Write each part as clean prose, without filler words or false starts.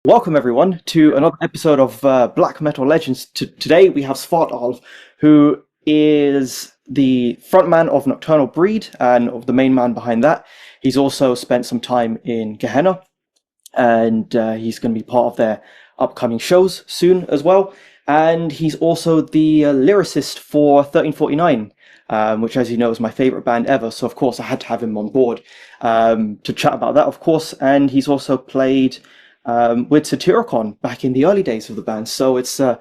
Welcome everyone to another episode of Black Metal Legends. Today we have Svartalv, who is the frontman of Nocturnal Breed and of the main man behind that. He's also spent some time in Gehenna, and he's going to be part of their upcoming shows soon as well. And he's also the lyricist for 1349, which, as you know, is my favorite band ever. So of course I had to have him on board to chat about that, of course. And he's also played with Satyricon back in the early days of the band. So it's a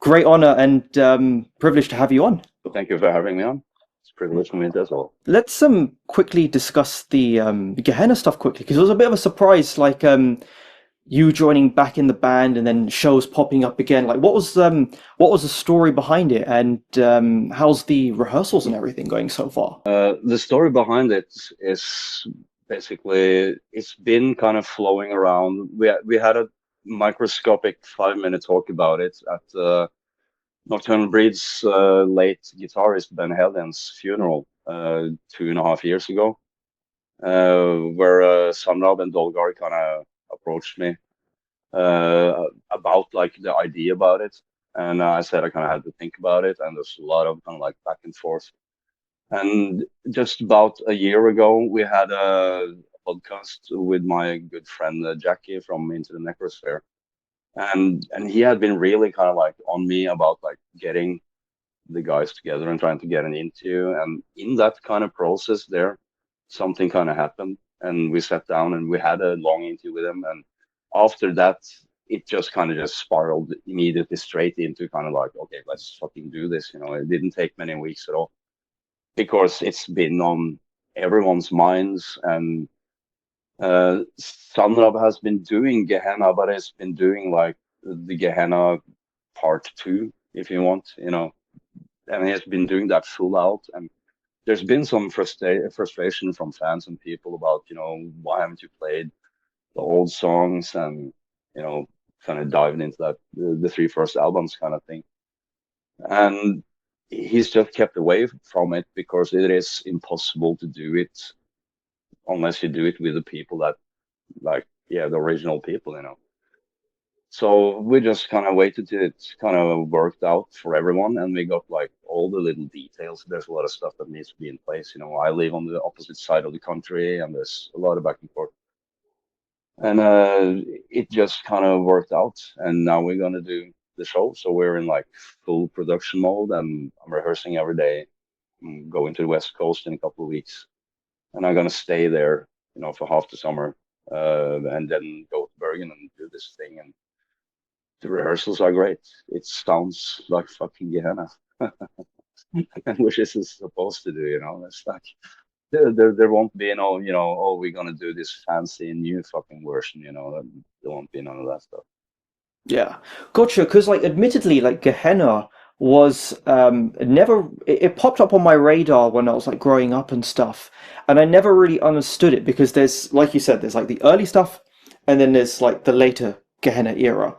great honor and privilege to have you on. Well, thank you for having me on. It's a privilege for me as well. Let's quickly discuss the Gehenna stuff quickly, because it was a bit of a surprise, like you joining back in the band and then shows popping up again. Like, what was the story behind it, and how's the rehearsals and everything going so far? The story behind it is basically it's been kind of flowing around. We had a microscopic 5-minute talk about it at Nocturnal Breed's late guitarist Ben Helen's funeral 2.5 years ago, where Svartalv and Dolgar kind of approached me about like the idea about it, and I said I kind of had to think about it, and there's a lot of kind of like back and forth. And just about a year ago, we had a podcast with my good friend Jackie from Into the Necrosphere, and he had been really kind of like on me about like getting the guys together and trying to get an interview. And in that kind of process there, something kind of happened, and we sat down and we had a long interview with him. And after that, it just kind of just spiraled immediately straight into kind of like, okay, let's fucking do this. You know, it didn't take many weeks at all, because it's been on everyone's minds. And Svartlav has been doing Gehenna, but it's been doing like the Gehenna part 2, if you want, you know, and he has been doing that full out. And there's been some frustration from fans and people about, you know, why haven't you played the old songs, and, you know, kind of diving into that, the 3 first albums kind of thing. And he's just kept away from it because it is impossible to do it unless you do it with the people that, like, yeah, the original people, you know. So we just kind of waited till it kind of worked out for everyone, and we got like all the little details. There's a lot of stuff that needs to be in place. You know, I live on the opposite side of the country, and there's a lot of back and forth. And it just kind of worked out, and now we're gonna do the show. So we're in like full production mode, and I'm rehearsing every day. I'm going to the West Coast in a couple of weeks, and I'm gonna stay there, you know, for half the summer, and then go to Bergen and do this thing. And the rehearsals are great. It sounds like fucking Gehenna, which is supposed to do, you know. It's like there won't be no, you know, oh, we're gonna do this fancy new fucking version, you know. There won't be none of that stuff. Yeah, gotcha. Because, like, admittedly, like Gehenna was never. It popped up on my radar when I was like growing up and stuff, and I never really understood it because there's, like you said, there's like the early stuff, and then there's like the later Gehenna era,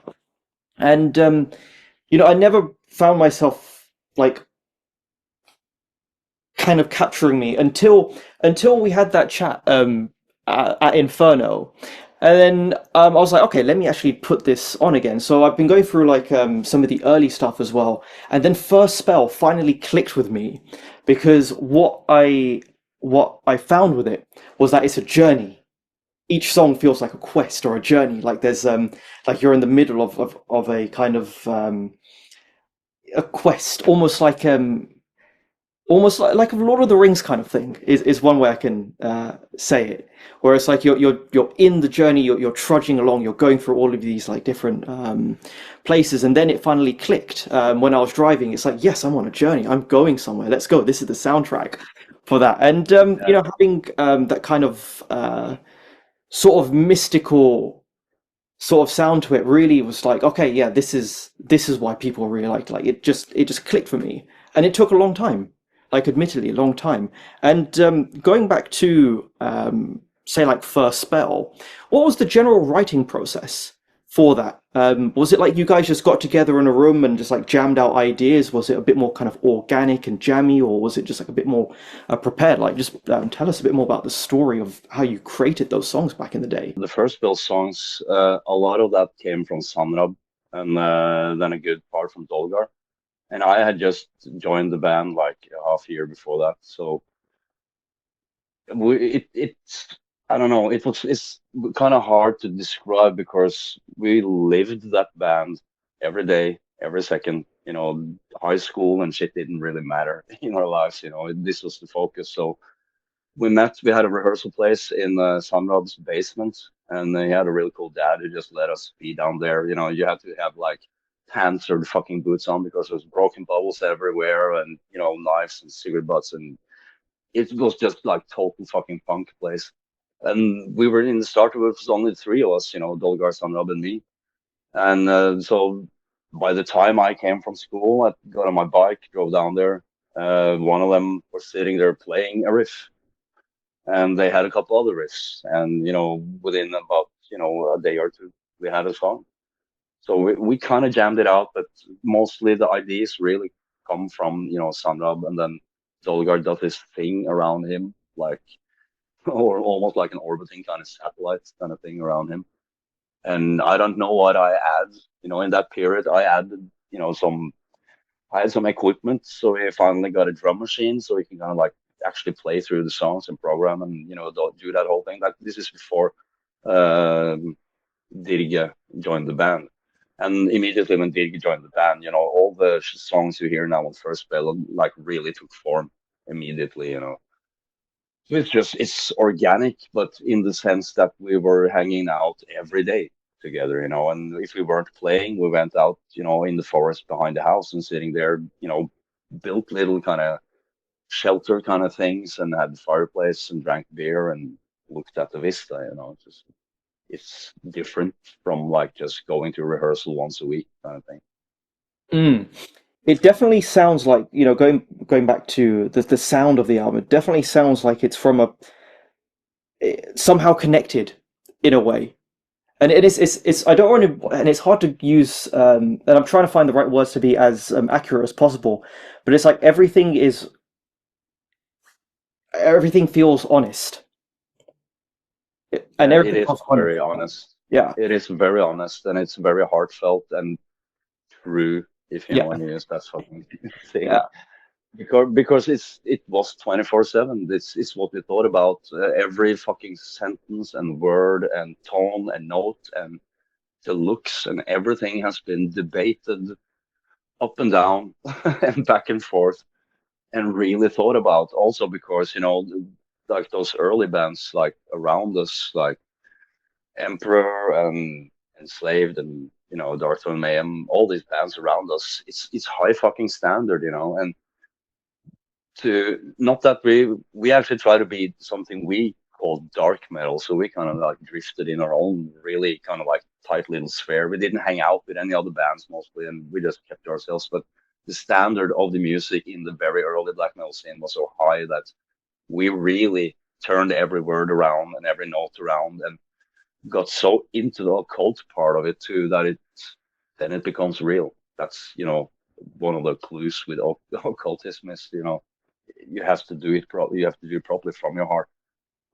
and you know, I never found myself like kind of capturing me until we had that chat at Inferno. And then I was like, okay, let me actually put this on again. So I've been going through like some of the early stuff as well. And then First Spell finally clicked with me, because what I found with it was that it's a journey. Each song feels like a quest or a journey. Like there's like you're in the middle of a kind of a quest, almost like a Lord of the Rings kind of thing is one way I can say it, where it's like you're in the journey, you're trudging along, you're going through all of these like different places, and then it finally clicked when I was driving. It's like, yes, I'm on a journey, I'm going somewhere, let's go, this is the soundtrack for that. And you know, having that kind of sort of mystical sort of sound to it really was like, okay, yeah, this is why people really liked it. Like it just clicked for me, and it took a long time, like admittedly a long time. And going back to say like First Spell, what was the general writing process for that? Was it like you guys just got together in a room and just like jammed out ideas? Was it a bit more kind of organic and jammy, or was it just like a bit more prepared? Like, just tell us a bit more about the story of how you created those songs back in the day. The first Bill songs, a lot of that came from Sanrab, and then a good part from Dolgar. And I had just joined the band like a half year before that, so it's I don't know. It's kind of hard to describe because we lived that band every day, every second. High school and shit didn't really matter in our lives. This was the focus. So we met. We had a rehearsal place in Sunrob's basement, and he had a really cool dad who just let us be down there. You had to have like pants or the fucking boots on because there was broken bubbles everywhere, and knives and cigarette butts, and it was just like total fucking punk place. And we were in the start, it was only three of us, Dolgar, Sunrob, and me. And so by the time I came from school, I got on my bike, drove down there. One of them was sitting there playing a riff, and they had a couple other riffs. And within about a day or two, we had a song. So we kind of jammed it out, but mostly the ideas really come from Sanrab, and then Dolgar does his thing around him, like or almost like an orbiting kind of satellite kind of thing around him. And I don't know what I add. In that period, I added, I had some equipment, so we finally got a drum machine, so we can kind of like actually play through the songs and program and do that whole thing. Like this is before Dirge joined the band. And immediately when Dirge joined the band, all the songs you hear now on First Spell like really took form immediately. So it's organic, but in the sense that we were hanging out every day together. And if we weren't playing, we went out, in the forest behind the house and sitting there, built little kind of shelter kind of things and had the fireplace and drank beer and looked at the vista. It's different from like just going to rehearsal once a week kind of thing. Mm. It definitely sounds like, going back to the sound of the album, it definitely sounds like it's from somehow connected in a way. And it's I don't want to, and it's hard to use, and I'm trying to find the right words to be as accurate as possible, but it's like everything feels honest, and It everything is feels very honest. honest. Yeah, It is very honest and it's very heartfelt and true, if you yeah, want to use that fucking thing. yeah. Because it was 24/7. It's what we thought about. Every fucking sentence and word and tone and note and the looks and everything has been debated up and down and back and forth and really thought about. Also because like those early bands like around us, like Emperor and Enslaved and Dark Throne Mayhem, all these bands around us, it's high fucking standard. And to not that we actually try to be something we call dark metal, so we kind of like drifted in our own really kind of like tight little sphere. We didn't hang out with any other bands mostly, and we just kept to ourselves. But the standard of the music in the very early black metal scene was so high that we really turned every word around and every note around and got so into the occult part of it too that it becomes real. That's one of the clues with occultism is you have to do it properly. You have to do it properly from your heart,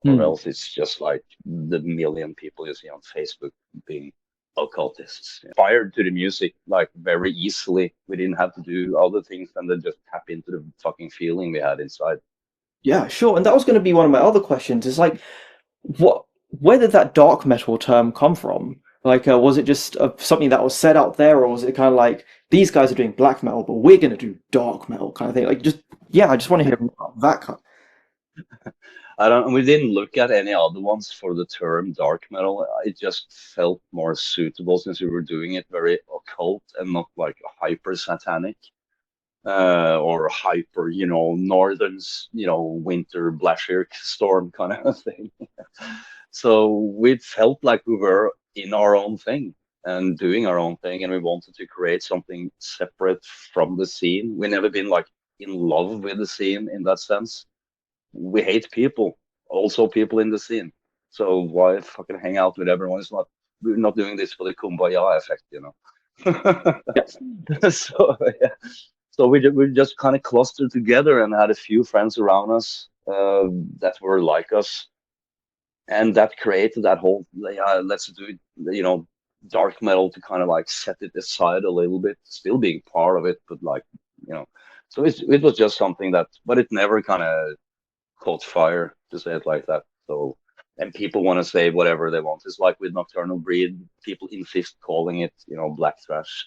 or Hmm. else it's just like the million people you see on Facebook being occultists. Fired to the music like very easily. We didn't have to do other things than to just tap into the fucking feeling we had inside. Yeah, sure. And that was going to be one of my other questions. Is like, what, where did that dark metal term come from? Like, was it just something that was said out there, or was it kind of like these guys are doing black metal, but we're going to do dark metal kind of thing? Like, just yeah, I just want to hear more about that kind. I don't. We didn't look at any other ones for the term dark metal. It just felt more suitable since we were doing it very occult and not like hyper satanic. Or hyper, northern, winter Blashirk storm kind of thing. So we felt like we were in our own thing and doing our own thing, and we wanted to create something separate from the scene. We never been like in love with the scene in that sense. We hate people, also people in the scene. So why fucking hang out with everyone? It's not we're not doing this for the kumbaya effect, you Yeah. know. So yeah. So we just kind of clustered together and had a few friends around us that were like us, and that created that whole let's do it, dark metal to kind of like set it aside a little bit, still being part of it, but like you know. So it was just something that, but it never kind of caught fire, to say it like that. So, and people want to say whatever they want. It's like with Nocturnal Breed, people insist calling it, black thrash.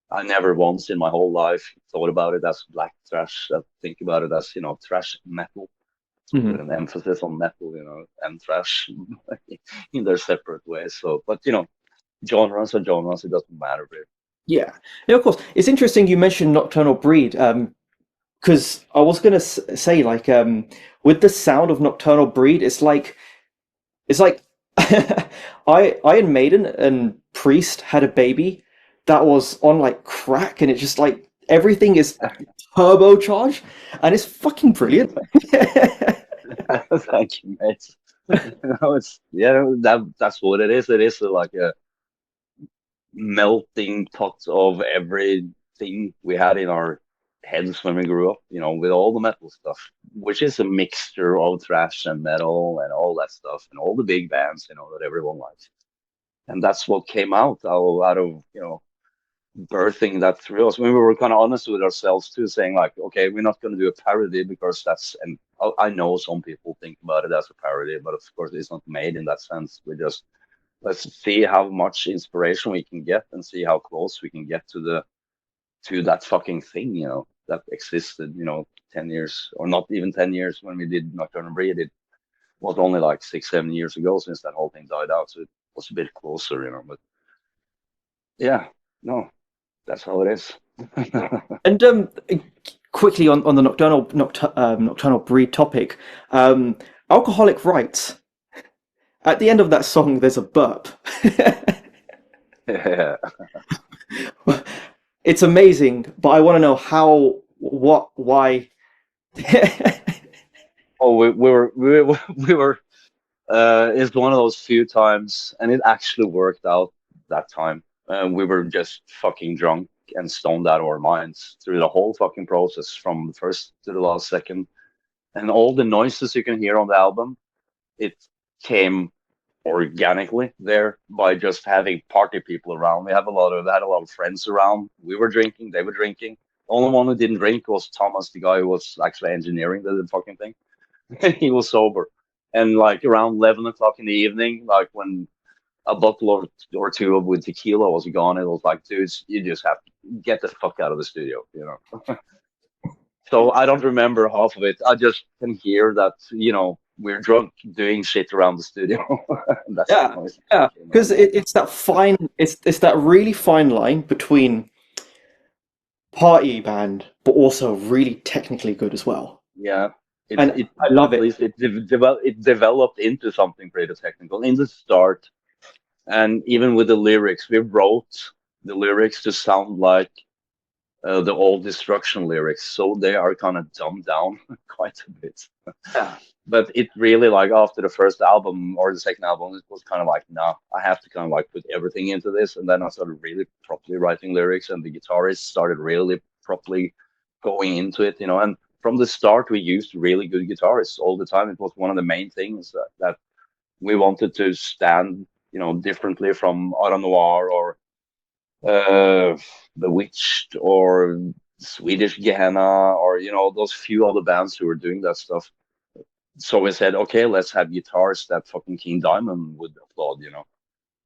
I never once in my whole life thought about it as black thrash. I think about it as, thrash metal with Mhm. an emphasis on metal, and thrash in their separate ways. So, but genres are genres. It doesn't matter really. Yeah. Yeah, of course. It's interesting you mentioned Nocturnal Breed, because I was gonna say like with the sound of Nocturnal Breed, it's like Iron Maiden and Priest had a baby that was on like crack, and it's just like everything is turbocharged, and it's fucking brilliant. Thank you, mate. It's that's what it is. It is like a melting pot of everything we had in our heads when we grew up, with all the metal stuff, which is a mixture of thrash and metal and all that stuff and all the big bands, that everyone likes. And that's what came out of, birthing that through us. When we were kind of honest with ourselves too, saying like, okay, we're not going to do a parody because and I know some people think about it as a parody, but of course it's not made in that sense. We just let's see how much inspiration we can get and see how close we can get to that fucking thing, that existed, 10 years or not even 10 years when we did Nocturnal Breed. It was only like 6, 7 years ago since that whole thing died out. So it was a bit closer, but yeah, no, that's how it is. And quickly on the Nocturnal Breed topic, Alcoholic Rights. At the end of that song, there's a burp. Yeah. It's amazing, but I want to know how, what, why. Oh, we were it's one of those few times, and it actually worked out that time. We were just fucking drunk and stoned out of our minds through the whole fucking process from the first to the last second. And all the noises you can hear on the album, it came organically there by just having party people around. We had a lot of friends around. We were drinking, they were drinking. The only one who didn't drink was Thomas, the guy who was actually engineering the fucking thing. He was sober. And like around 11 o'clock in the evening, like when a bottle or two of with tequila was gone, it was like, dudes, you just have to get the fuck out of the studio. So I don't remember half of it. I just can hear that, we're drunk doing shit around the studio. That's the Yeah, noise yeah, that came out. because it's that fine, it's that really fine line between party band, but also really technically good as well. Yeah, And I love at it. least it developed into something pretty technical in the start. And even with the lyrics, we wrote the lyrics to sound like the old Destruction lyrics, so they are kind of dumbed down quite a bit. Yeah. But it really, like, after the first album or the second album, it was kind of like, nah, I have to kind of like put everything into this. And then I started really properly writing lyrics, and the guitarists started really properly going into it, And from the start, we used really good guitarists all the time. It was one of the main things that we wanted to stand, differently from Ara Noir or Bewitched or Swedish Gehenna or, those few other bands who were doing that stuff. So we said, okay, let's have guitars that fucking King Diamond would applaud.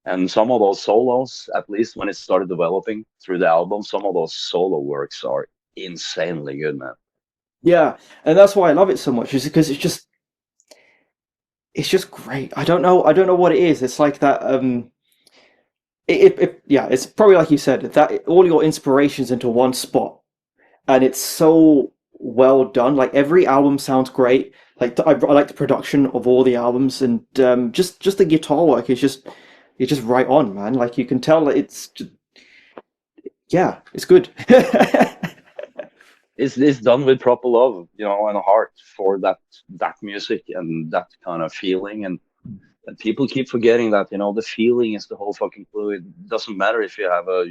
And some of those solos, at least when it started developing through the album, some of those solo works are insanely good, man. Yeah, and that's why I love it so much, is because it's just great. I don't know what it is. It's like that. Yeah, it's probably like you said that all your inspirations into one spot, and it's so well done. Like every album sounds great. Like I like the production of all the albums, and just the guitar work is just right on, man. Like you can tell that it's just, yeah, it's good. It's done with proper love, and a heart for that music and that kind of feeling. And And people keep forgetting that, the feeling is the whole fucking clue. It doesn't matter if you have a,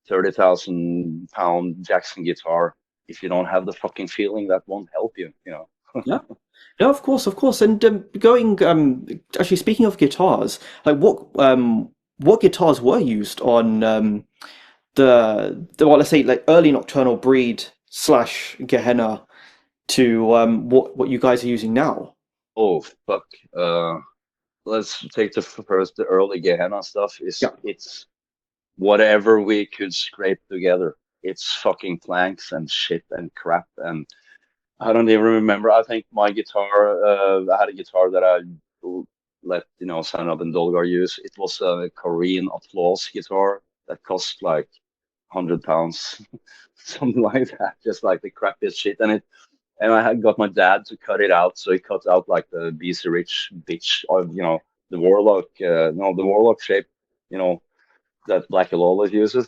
30,000 pound Jackson guitar. If you don't have the fucking feeling, that won't help you. Yeah. No, of course, of course. And going actually speaking of guitars, like what guitars were used on the well, let's say like early Nocturnal Breed slash Gehenna to what you guys are using now? Oh, fuck. Let's take the early Gehenna stuff. Yeah. It's whatever we could scrape together. It's fucking planks and shit and crap. And I don't even remember. I think my guitar, I had a guitar that I let, Sanab and Dolgar use. It was a Korean Applause guitar that cost like £100, something like that. Just like the crappiest shit. And I had got my dad to cut it out. So he cut out like the BC Rich bitch, or, the Warlock, no, the Warlock shape, you know, that Black always uses.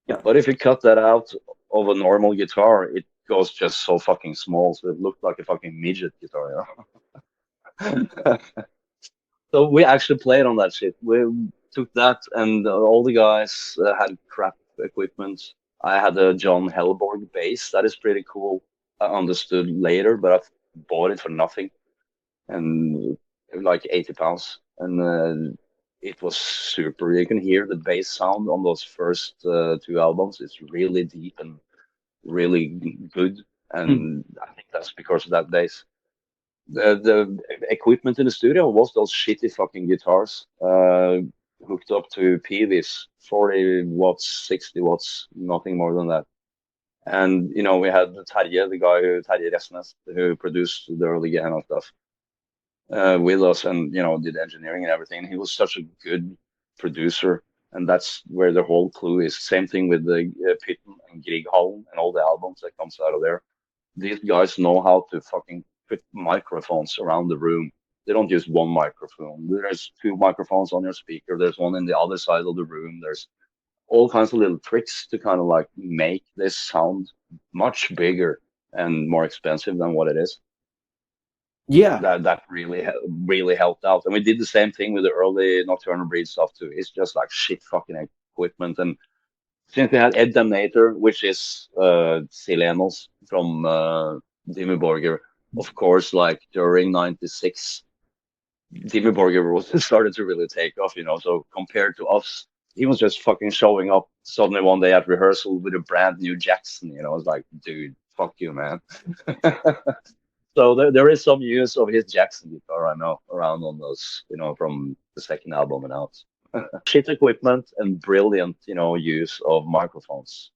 Yeah. But if you cut that out of a normal guitar, it goes just so fucking small, so it looked like a fucking midget guitar. So we actually played on that shit. We took that, and all the guys had crap equipment. I had a John Hellborg bass. That is pretty cool. I understood later, but I bought it for nothing, and like £80, and it was super. You can hear the bass sound on those first two albums. It's really deep and really good, Mm. and I think that's because of that bass. The equipment in the studio was those shitty fucking guitars hooked up to PVs, 40 watts, 60 watts, nothing more than that. And we had Terje, the guy Terje Resnes, who produced the early Gehenna stuff with us, and did engineering and everything. He was such a good producer, and that's where the whole clue is. Same thing with the Python and Grieghallen and all the albums that comes out of there. These guys know how to fucking put microphones around the room. They don't use one microphone. There's two microphones on your speaker. There's one in the other side of the room. There's all kinds of little tricks to kind of like make this sound much bigger and more expensive than what it is. Yeah. That really helped out. And we did the same thing with the early Nocturnal Breed stuff too. It's just like shit fucking equipment. And since we had Ed Damnator, which is Silenos from Dimmu Borgir, of course, like during '96, Dimmu Borgir was started to really take off, So compared to us, he was just fucking showing up suddenly one day at rehearsal with a brand new Jackson. It's like, dude, fuck you, man. So there is some use of his Jackson guitar, I know, around on those, from the second album and out. Shit equipment and brilliant, use of microphones.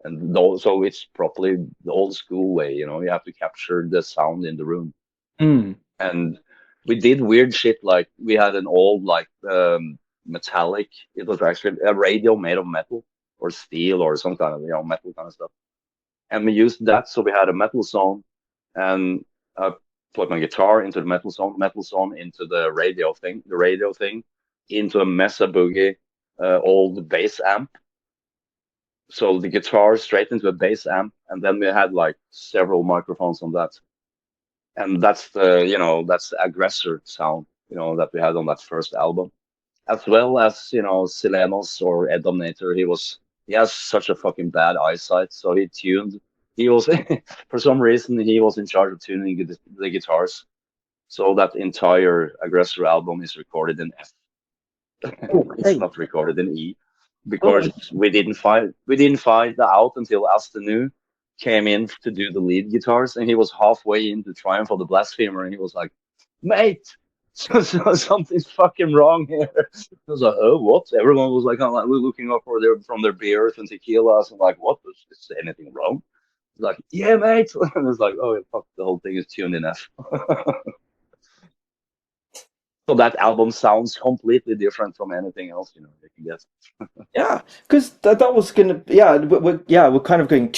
And so it's properly the old school way, you have to capture the sound in the room. Mm. And we did weird shit, like we had an old like metallic, it was actually a radio made of metal or steel or some kind of metal kind of stuff. And we used that, so we had a metal zone, and I put my guitar into the metal zone into the radio thing into a Mesa Boogie old bass amp. So the guitar straight into a bass amp, and then we had like several microphones on that. And that's the aggressor sound, that we had on that first album. As well as, Silenos or Ed Dominator, he has such a fucking bad eyesight, so he was for some reason he was in charge of tuning the guitars. So that entire aggressor album is recorded in F. It's Okay. not recorded in E, Oh, because we didn't find that out until Astanu came in to do the lead guitars, and he was halfway into Triumph of the Blasphemer, and he was like, "Mate, so something's fucking wrong here." I was like, "Oh, what?" Everyone was like, kind of like looking up from their beers and tequilas, and like, "What? Is anything wrong?" Like, "Yeah, mate." And it's like, "Oh, fuck, the whole thing is tuned in F." So that album sounds completely different from anything else, you can get. yeah, because that was gonna, yeah, we're kind of going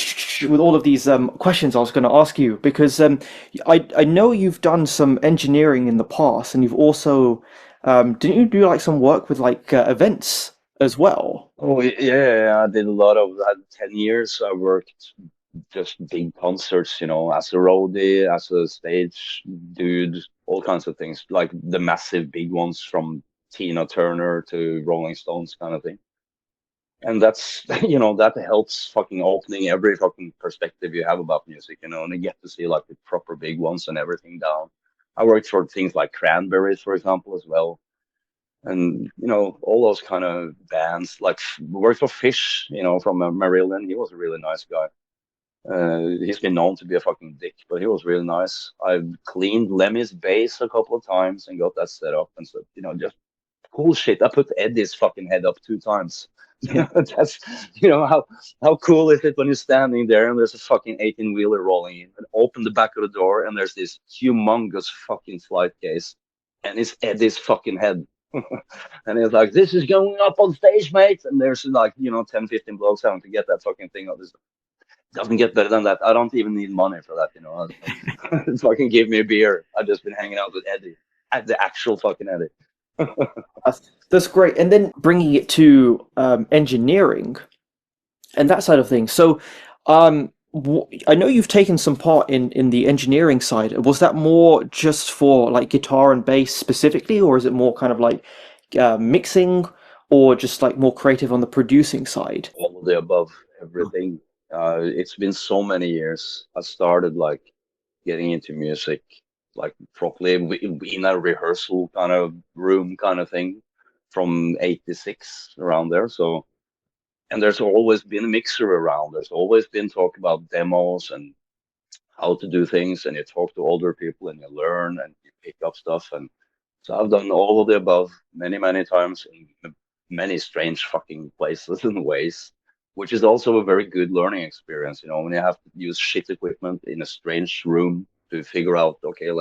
with all of these questions I was going to ask you because I know you've done some engineering in the past, and you've also didn't you do like some work with like events as well? Oh yeah, I did a lot of that. 10 years I worked just big concerts, as a roadie, as a stage dude, all kinds of things, like the massive big ones from Tina Turner to Rolling Stones kind of thing. And that's, that helps fucking opening every fucking perspective you have about music, and you get to see like the proper big ones and everything down. I worked for things like Cranberries, for example, as well. And, all those kind of bands, like worked for Fish, from Maryland. He was a really nice guy. He's been known to be a fucking dick, but he was really nice. I've cleaned Lemmy's bass a couple of times and got that set up and so, just cool shit. I put Eddie's fucking head up 2 times. That's, how cool is it when you're standing there and there's a fucking 18-wheeler rolling in and open the back of the door and there's this humongous fucking flight case and it's Eddie's fucking head. And he's like, this is going up on stage, mate. And there's like, 10, 15 blokes having to get that fucking thing up. This doesn't get better than that. I don't even need money for that. Fucking give me a beer. I've just been hanging out with Eddie, the actual fucking Eddie. That's great. And then bringing it to engineering and that side of things. So, I know you've taken some part in the engineering side. Was that more just for like guitar and bass specifically, or is it more kind of like mixing, or just like more creative on the producing side? All of the above, everything. It's been so many years. I started like getting into music like properly in a rehearsal kind of room kind of thing from 86 around there. So, and there's always been a mixer around. There's always been talk about demos and how to do things, and you talk to older people and you learn and you pick up stuff. And so I've done all of the above many, many times in many strange fucking places and ways, which is also a very good learning experience, when you have to use shit equipment in a strange room to figure out, okay,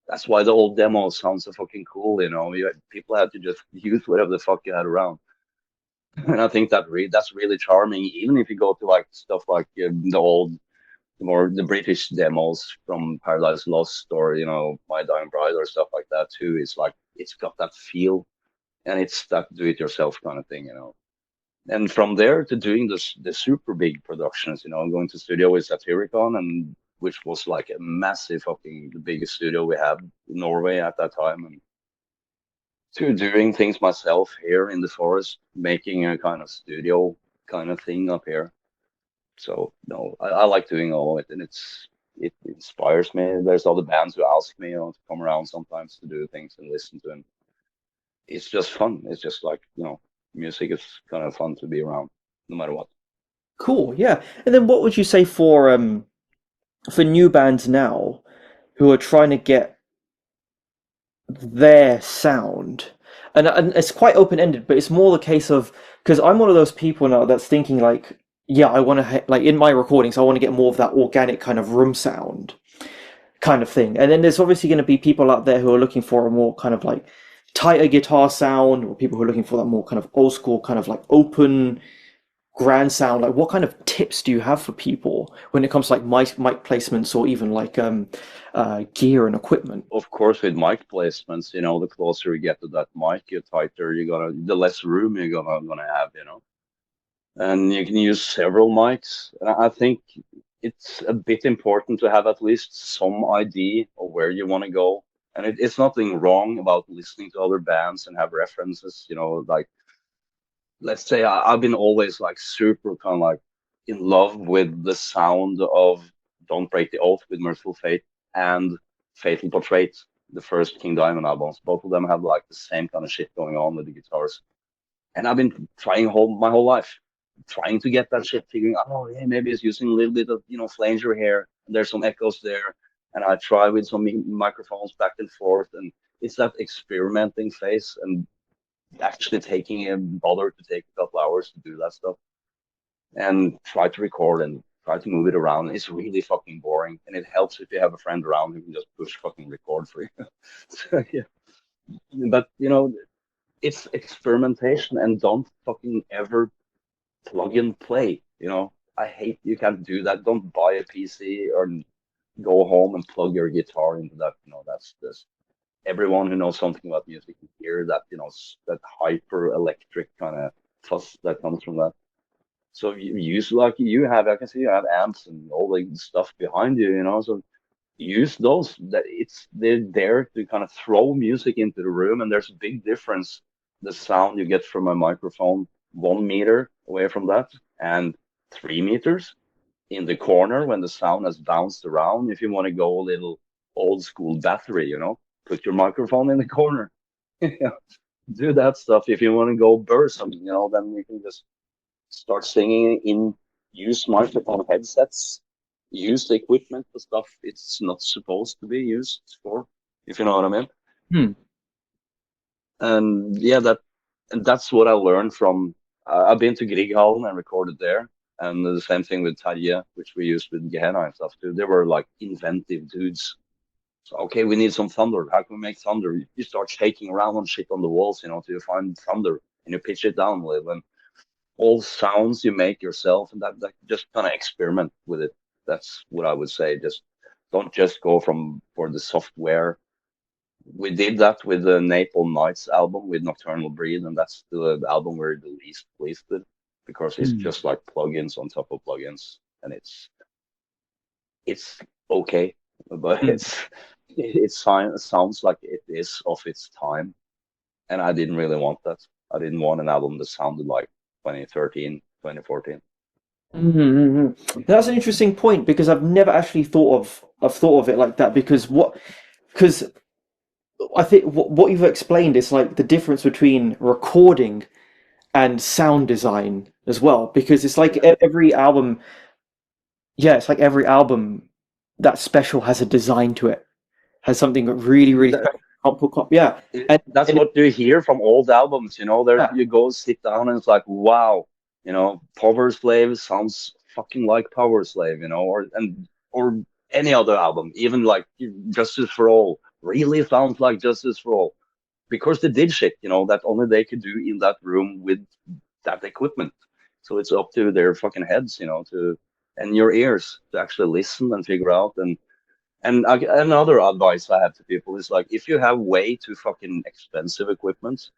that's why the old demo sounds so fucking cool, people had to just use whatever the fuck you had around. And I think that's really charming, even if you go to like stuff like the British demos from Paradise Lost or My Dying Bride or stuff like that too. It's like it's got that feel, and it's that do-it-yourself kind of thing. And from there to doing the super big productions, going to studio with Satyricon, and which was like a massive fucking the biggest studio we had in Norway at that time, and to doing things myself here in the forest, making a kind of studio kind of thing up here. So no, I like doing all of it, and it inspires me. There's other bands who ask me, to come around sometimes to do things and listen to them. It's just fun. It's just like music is kind of fun to be around, no matter what. Cool, yeah. And then what would you say for new bands now who are trying to get their sound? And it's quite open-ended, but it's more the case of, because I'm one of those people now that's thinking like, yeah, I want to like in my recordings, I want to get more of that organic kind of room sound kind of thing. And then there's obviously going to be people out there who are looking for a more kind of like tighter guitar sound, or people who are looking for that more kind of old school, kind of like open grand sound. Like, what kind of tips do you have for people when it comes to like mic placements, or even like gear and equipment? Of course, with mic placements, the closer you get to that mic, the tighter the less room you're gonna have. And you can use several mics. And I think it's a bit important to have at least some idea of where you want to go. And it's nothing wrong about listening to other bands and have references, like let's say I've been always like super kind of like in love with the sound of Don't Break the Oath with Merciful Fate and Fatal Portrait, the first King Diamond albums. Both of them have like the same kind of shit going on with the guitars. And I've been trying my whole life, trying to get that shit, figuring out, oh yeah, maybe it's using a little bit of, flanger here, and there's some echoes there. And I try with some microphones back and forth, and it's that experimenting phase and actually taking a bother to take a couple hours to do that stuff and try to record and try to move it around. It's really fucking boring, and it helps if you have a friend around who can just push fucking record for you. So, yeah. But it's experimentation, and don't fucking ever plug and play. I hate you can't do that. Don't buy a PC or go home and plug your guitar into that. That's this. Everyone who knows something about music can hear that. That hyper electric kind of fuss that comes from that. So you use like you have, I can see you have amps and all the stuff behind you. So use those. That they're there to kind of throw music into the room, and there's a big difference. The sound you get from a microphone 1 meter away from that, and 3 meters in the corner when the sound has bounced around. If you want to go a little old school battery, put your microphone in the corner. Do that stuff. If you want to go burst something, then you can just start singing in use microphone headsets, use the equipment for stuff it's not supposed to be used for, if you know what I mean. Hmm. And yeah, that's what I learned from. I've been to Grieghallen and recorded there, and the same thing with Terje, which we used with Gehenna and stuff too. They were like inventive dudes. So okay, we need some thunder. How can we make thunder? You start shaking around on shit on the walls, till you find thunder, and you pitch it down a little, and all sounds you make yourself, and that just kind of experiment with it. That's what I would say. Just don't just go for the software. We did that with the Naples Nights album with Nocturnal Breed, and that's the album we're the least pleased with because it's Hmm. just like plugins on top of plugins, and it's okay, but Hmm. sounds like it is of its time, and I didn't really want that. I didn't want an album that sounded like 2013, 2014. Mm-hmm. That's an interesting point because I've never actually thought of it like that because I think what you've explained is like the difference between recording and sound design as well because it's like every album, yeah, it's like every album that's special has a design to it, has something really really That, special. Yeah, and, that's and what you hear from old albums, there yeah, you go sit down and it's like, wow, Power Slave sounds fucking like Power Slave, or any other album, even like Justice for All really sounds like Justice for All because they did shit, that only they could do in that room with that equipment. So it's up to their fucking heads, to and your ears to actually listen and figure out. Another advice I have to people is like, if you have way too fucking expensive equipment,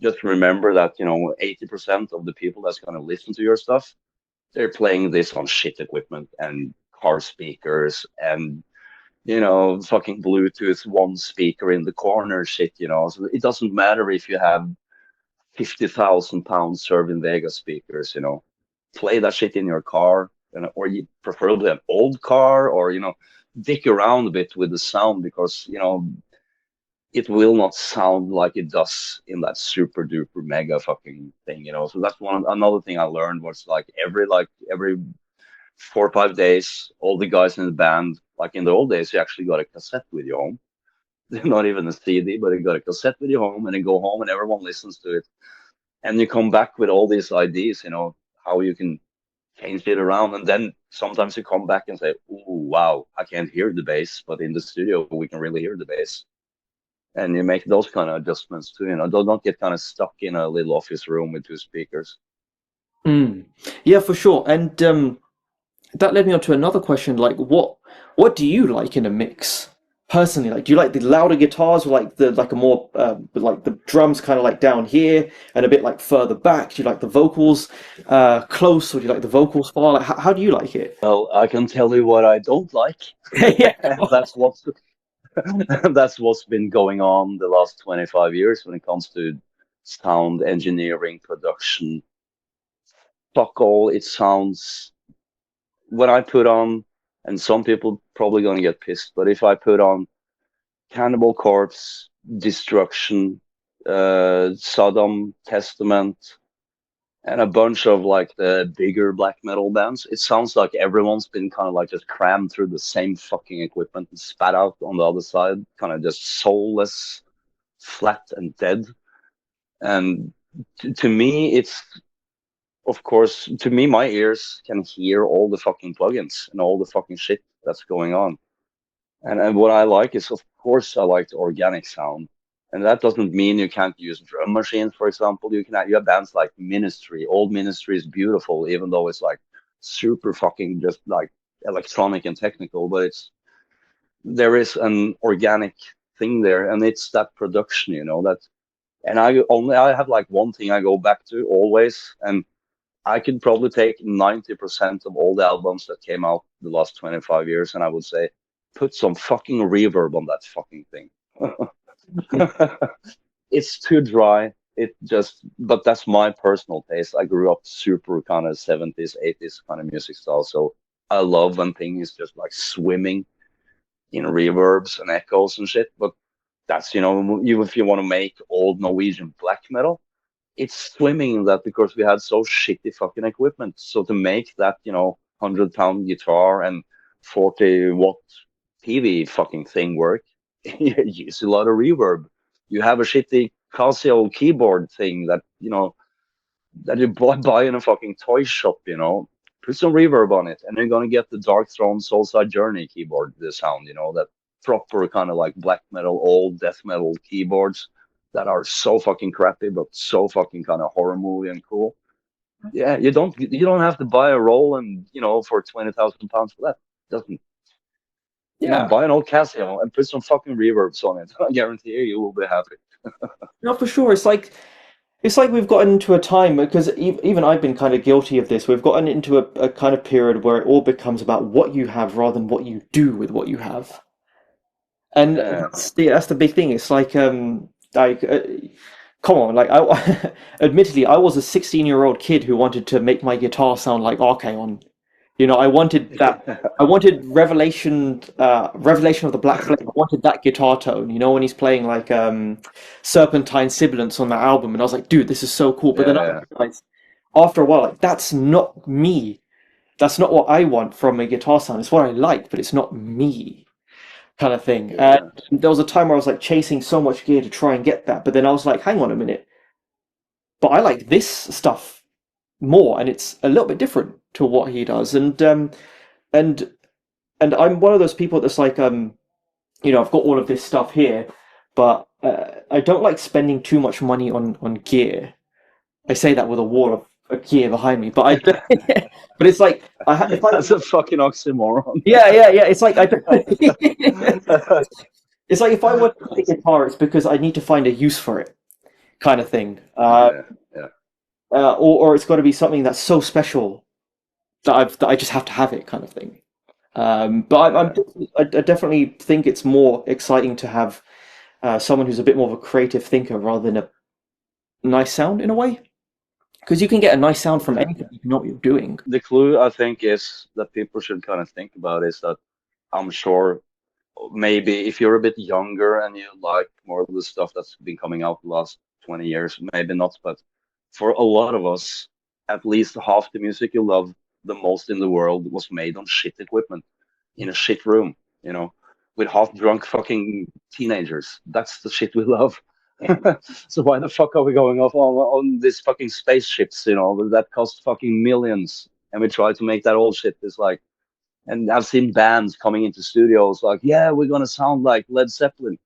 just remember that 80% of the people that's gonna listen to your stuff, they're playing this on shit equipment and car speakers and fucking Bluetooth one speaker in the corner shit. So it doesn't matter if you have 50,000 pound Servin Vega speakers. Play that shit in your car, or preferably an old car, or dick around a bit with the sound because it will not sound like it does in that super duper mega fucking thing. So that's another thing I learned was like every 4 or 5 days, all the guys in the band, like in the old days, you actually got a cassette with you home. Not even a CD, but you got a cassette with you home, and then go home and everyone listens to it, and you come back with all these ideas, how you can change it around, and then sometimes you come back and say, "Oh wow, I can't hear the bass, but in the studio we can really hear the bass." And you make those kind of adjustments too. Don't get kind of stuck in a little office room with two speakers. mm. Yeah, for sure. And that led me on to another question. Like, what do you like in a mix personally? Like, do you like the louder guitars, or like the like a more like the drums kind of like down here and a bit like further back? Do you like the vocals close, or do you like the vocals far? Like, how do you like it? Well, I can tell you what I don't like, Yeah. and that's what's been going on the last 25 years when it comes to sound engineering, production. Fuck all, it sounds when I put on, and some people probably gonna get pissed, but if I put on Cannibal Corpse, Destruction, Sodom, Testament, and a bunch of like the bigger black metal bands, it sounds like everyone's been kind of like just crammed through the same fucking equipment and spat out on the other side, kind of just soulless, flat, and dead. And to me, it's of course, to me, my ears can hear all the fucking plugins and all the fucking shit that's going on. And what I like is, of course, I like the organic sound. And that doesn't mean you can't use drum machines, for example. You have bands like Ministry. Old Ministry is beautiful, even though it's like super fucking just like electronic and technical, but there is an organic thing there, and it's that production, that. And I have like one thing I go back to always, and I could probably take 90% of all the albums that came out the last 25 years, and I would say put some fucking reverb on that fucking thing. It's too dry. It just, but that's my personal taste. I grew up super kind of 70s, 80s kind of music style. So I love when things just like swimming in reverbs and echoes and shit. But that's, even if you want to make old Norwegian black metal, it's swimming in that because we had so shitty fucking equipment. So to make that, 100-pound guitar and 40-watt TV fucking thing work, you use a lot of reverb. You have a shitty Casio keyboard thing that, that you buy in a fucking toy shop, put some reverb on it, and you're gonna get the Dark Throne Soulside Journey keyboard, the sound, that proper kind of like black metal, old death metal keyboards that are so fucking crappy but so fucking kind of horror movie and cool. Yeah, you don't have to buy a Roland, for 20,000 pounds for that. Doesn't Yeah. buy an old Casio and put some fucking reverbs on it. I guarantee you will be happy. No, for sure. It's like we've gotten into a time because even I've been kind of guilty of this. We've gotten into a kind of period where it all becomes about what you have rather than what you do with what you have. And Yeah, that's the big thing. It's like come on, like I admittedly I was a 16-year-old kid who wanted to make my guitar sound like Archaon. I wanted that. I wanted Revelation of the Black Flame. I wanted that guitar tone. When he's playing like Serpentine Sibilance on the album, and I was like, dude, this is so cool. But then I yeah, realized after a while, like that's not me. That's not what I want from a guitar sound. It's what I like, but it's not me, kind of thing. And yeah, there was a time where I was like chasing so much gear to try and get that, but then I was like, hang on a minute. But I like this stuff more, and it's a little bit different to what he does. And and I'm one of those people that's like, I've got all of this stuff here, but I don't like spending too much money on gear. I say that with a wall of gear behind me, but but it's like if I that's a fucking oxymoron. yeah, it's like it's like if I want to play guitar, it's because I need to find a use for it, kind of thing. Yeah, yeah, Or it's got to be something that's so special that I just have to have it, kind of thing. But yeah, I definitely think it's more exciting to have someone who's a bit more of a creative thinker rather than a nice sound in a way, because you can get a nice sound from yeah. anything if you know what you're doing. The clue I think is that people should kind of think about is that I'm sure maybe if you're a bit younger and you like more of the stuff that's been coming out the last 20 years, maybe not, but for a lot of us, at least half the music you love the most in the world was made on shit equipment in a shit room, with half drunk fucking teenagers. That's the shit we love. So why the fuck are we going off on these fucking spaceships, that cost fucking millions, and we try to make that old shit? It's like, and I've seen bands coming into studios like, yeah, we're gonna sound like Led Zeppelin.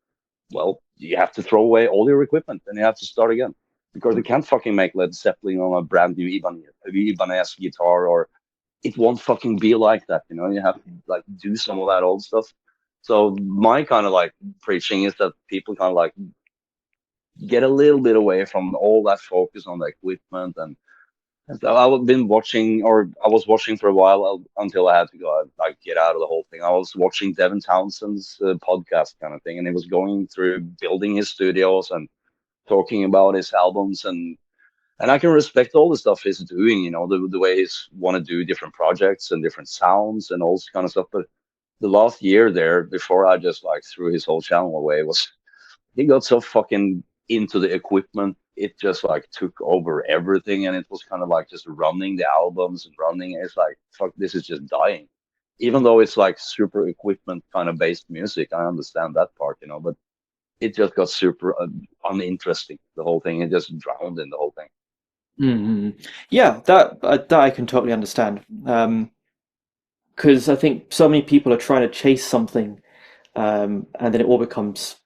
Well, you have to throw away all your equipment and you have to start again because you can't fucking make Led Zeppelin on a brand new Ibanez guitar, or it won't fucking be like that. You have to like do some of that old stuff. So my kind of like preaching is that people kind of like get a little bit away from all that focus on the equipment. And so I've been watching, or I was watching for a while until I had to go like get out of the whole thing. I was watching Devin Townsend's podcast kind of thing, and he was going through building his studios and talking about his albums, and I can respect all the stuff he's doing, the way he's want to do different projects and different sounds and all this kind of stuff. But the last year there, before I just like threw his whole channel away, was he got so fucking into the equipment. It just like took over everything, and it was kind of like just running the albums and running. It's like, fuck, this is just dying. Even though it's like super equipment kind of based music, I understand that part, but it just got super uninteresting. The whole thing, it just drowned in the whole thing. Hmm. Yeah, that I can totally understand. Because I think so many people are trying to chase something, and then it all becomes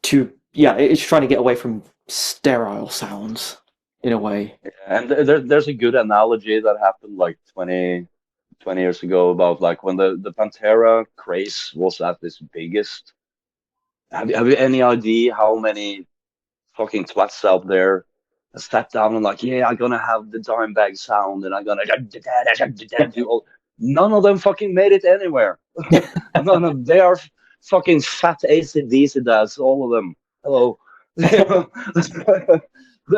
too. Yeah, it's trying to get away from sterile sounds in a way. And there's a good analogy that happened like 20 years ago about like when the Pantera craze was at its biggest. Have you any idea how many fucking twats out there sat down and like, yeah, I'm gonna have the dime bag sound and I'm gonna do all. None of them fucking made it anywhere. None of they are fucking fat AC/DC dads, all of them. Hello.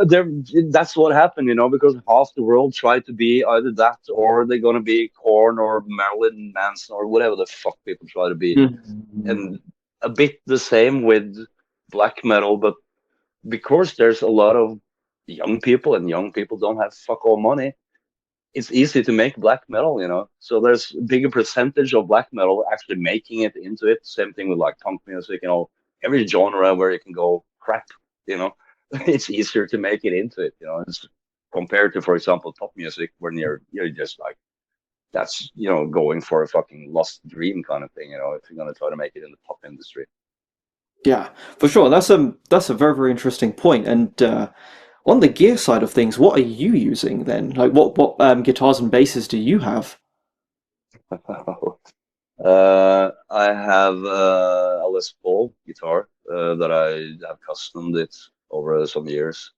They're, that's what happened, because half the world tried to be either that or they're gonna be Korn or Marilyn Manson or whatever the fuck people try to be. Mhm. And a bit the same with black metal, but because there's a lot of young people and young people don't have fuck all money, it's easy to make black metal. So there's a bigger percentage of black metal actually making it into it. Same thing with like punk music, every genre where you can go crap, you know, it's easier to make it into it, it's compared to, for example, pop music when you're just like, that's, going for a fucking lost dream kind of thing, if you're going to try to make it in the pop industry. Yeah, for sure. That's a very, very interesting point. And on the gear side of things, what are you using then? Like what guitars and basses do you have? I have a Les Paul guitar that I have customed it over some years.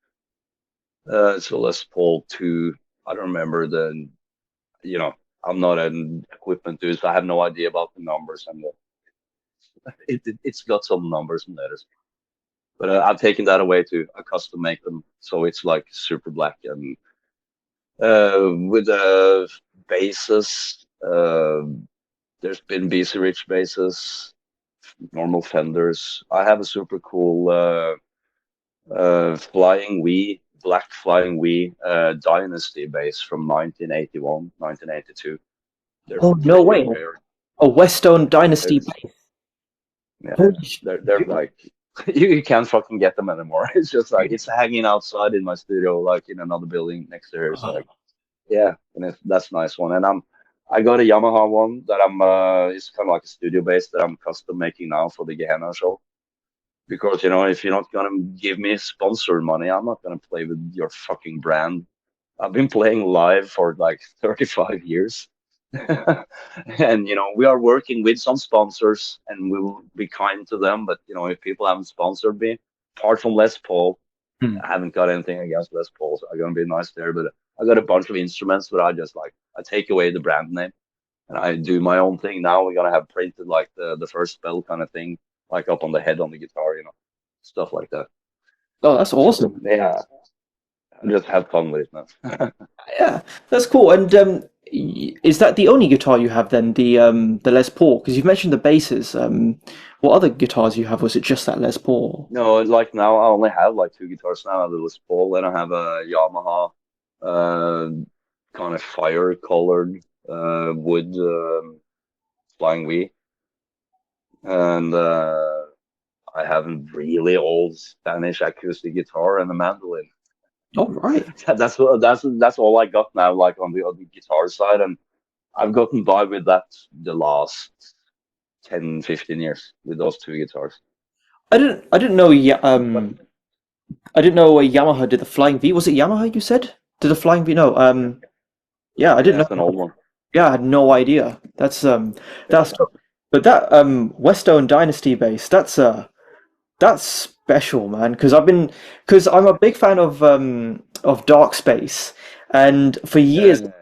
It's a Les Paul 2. I don't remember you know, I'm not an equipment dude, so I have no idea about the numbers and it's got some numbers and letters. But I've taken that away to a custom make them, so it's like super black and with basses. There's been BC Rich basses, normal Fenders. I have a super cool Flying V, black Flying V Dynasty bass from 1981, 1982. They're Oh, no pretty way. rare. A Westone Dynasty It's, bass. yeah, Holy sh- they're like you can't fucking get them anymore. It's just like it's hanging outside in my studio, like in another building next to here. It's like, yeah, and that's a nice one. And I got a Yamaha one that it's kind of like a studio bass that I'm custom making now for the Gehenna show. Because if you're not gonna give me sponsor money, I'm not gonna play with your fucking brand. I've been playing live for like 35 years. And we are working with some sponsors and we will be kind to them, but if people haven't sponsored me, apart from Les Paul, Hmm. I haven't got anything against Les Paul, so I'm gonna be nice there. But I got a bunch of instruments where I just like I take away the brand name and I do my own thing. Now we're gonna have printed like the first spell kind of thing, like up on the head on the guitar, stuff like that. Oh, that's So awesome. yeah, I just have fun with it, man. Yeah, that's cool. And is that the only guitar you have then, the Les Paul? Because you've mentioned the basses. What other guitars you have? Was it just that Les Paul? No, like now I only have like two guitars now. I have the Les Paul and I have a Yamaha, uh, kind of fire colored wood Flying V, and I have a really old Spanish acoustic guitar and a mandolin. All right. That's all I got now, like on the guitar side, and I've gotten by with that the last 10, 15 years with those two guitars. I didn't know. Yeah. But I didn't know Yamaha did the Flying V. Was it Yamaha you said? Did the Flying V? No. Yeah, I yeah, didn't it's an know. old one. Yeah, I had no idea. That's Yeah. tough. But that Westone Dynasty bass, that's special, man. Because I'm a big fan of Dark Space, and for Yeah, years yeah, yeah.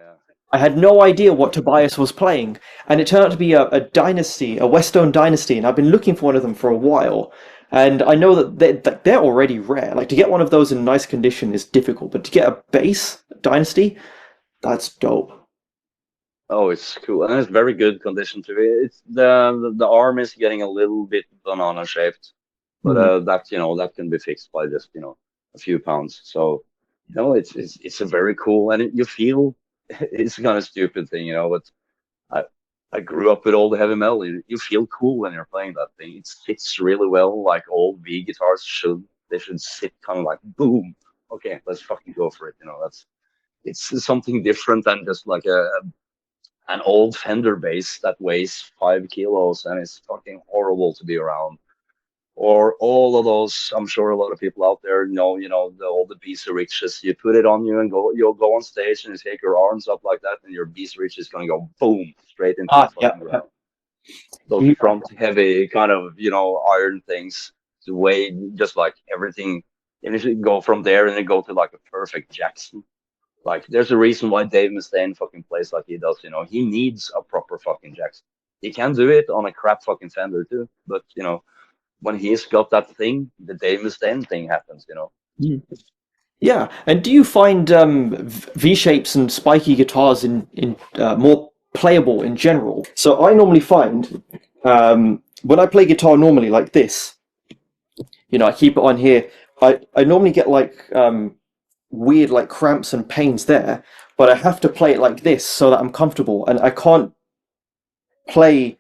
I had no idea what Tobias was playing, and it turned out to be a Dynasty, a Westone Dynasty, and I've been looking for one of them for a while. And I know that they're already rare. Like to get one of those in nice condition is difficult, but to get a bass Dynasty, that's dope. Oh, it's cool, and it's very good condition too. It's the arm is getting a little bit banana shaped, but Hmm. that can be fixed by just a few pounds. So it's a very cool, and you feel it's kind of stupid thing, but I I grew up with all the heavy metal. You feel cool when you're playing that thing. It fits really well, like all V guitars should. They should sit kind of like boom. Okay, let's fucking go for it. It's something different than just like an old Fender bass that weighs 5 kilos and is fucking horrible to be around. Or all of those, I'm sure a lot of people out there know, all the BC Riches. You put it on you and you'll go on stage and you take your arms up like that, and your BC Rich is gonna go boom straight into the Ah, yeah, fucking yeah. ground. Those Yeah. front heavy kind of, iron things to weigh just like everything. And you should go from there and then go to like a perfect Jackson. Like, there's a reason why Dave Mustaine fucking plays like he does. He needs a proper fucking Jackson. He can do it on a crap fucking Fender too, but when he's got that thing, the Dave Mustaine thing happens. Mm. Yeah, and do you find V shapes and spiky guitars in more playable in general? So I normally find when I play guitar normally like this, I keep it on here. I normally get like weird like cramps and pains there, but I have to play it like this so that I'm comfortable, and I can't play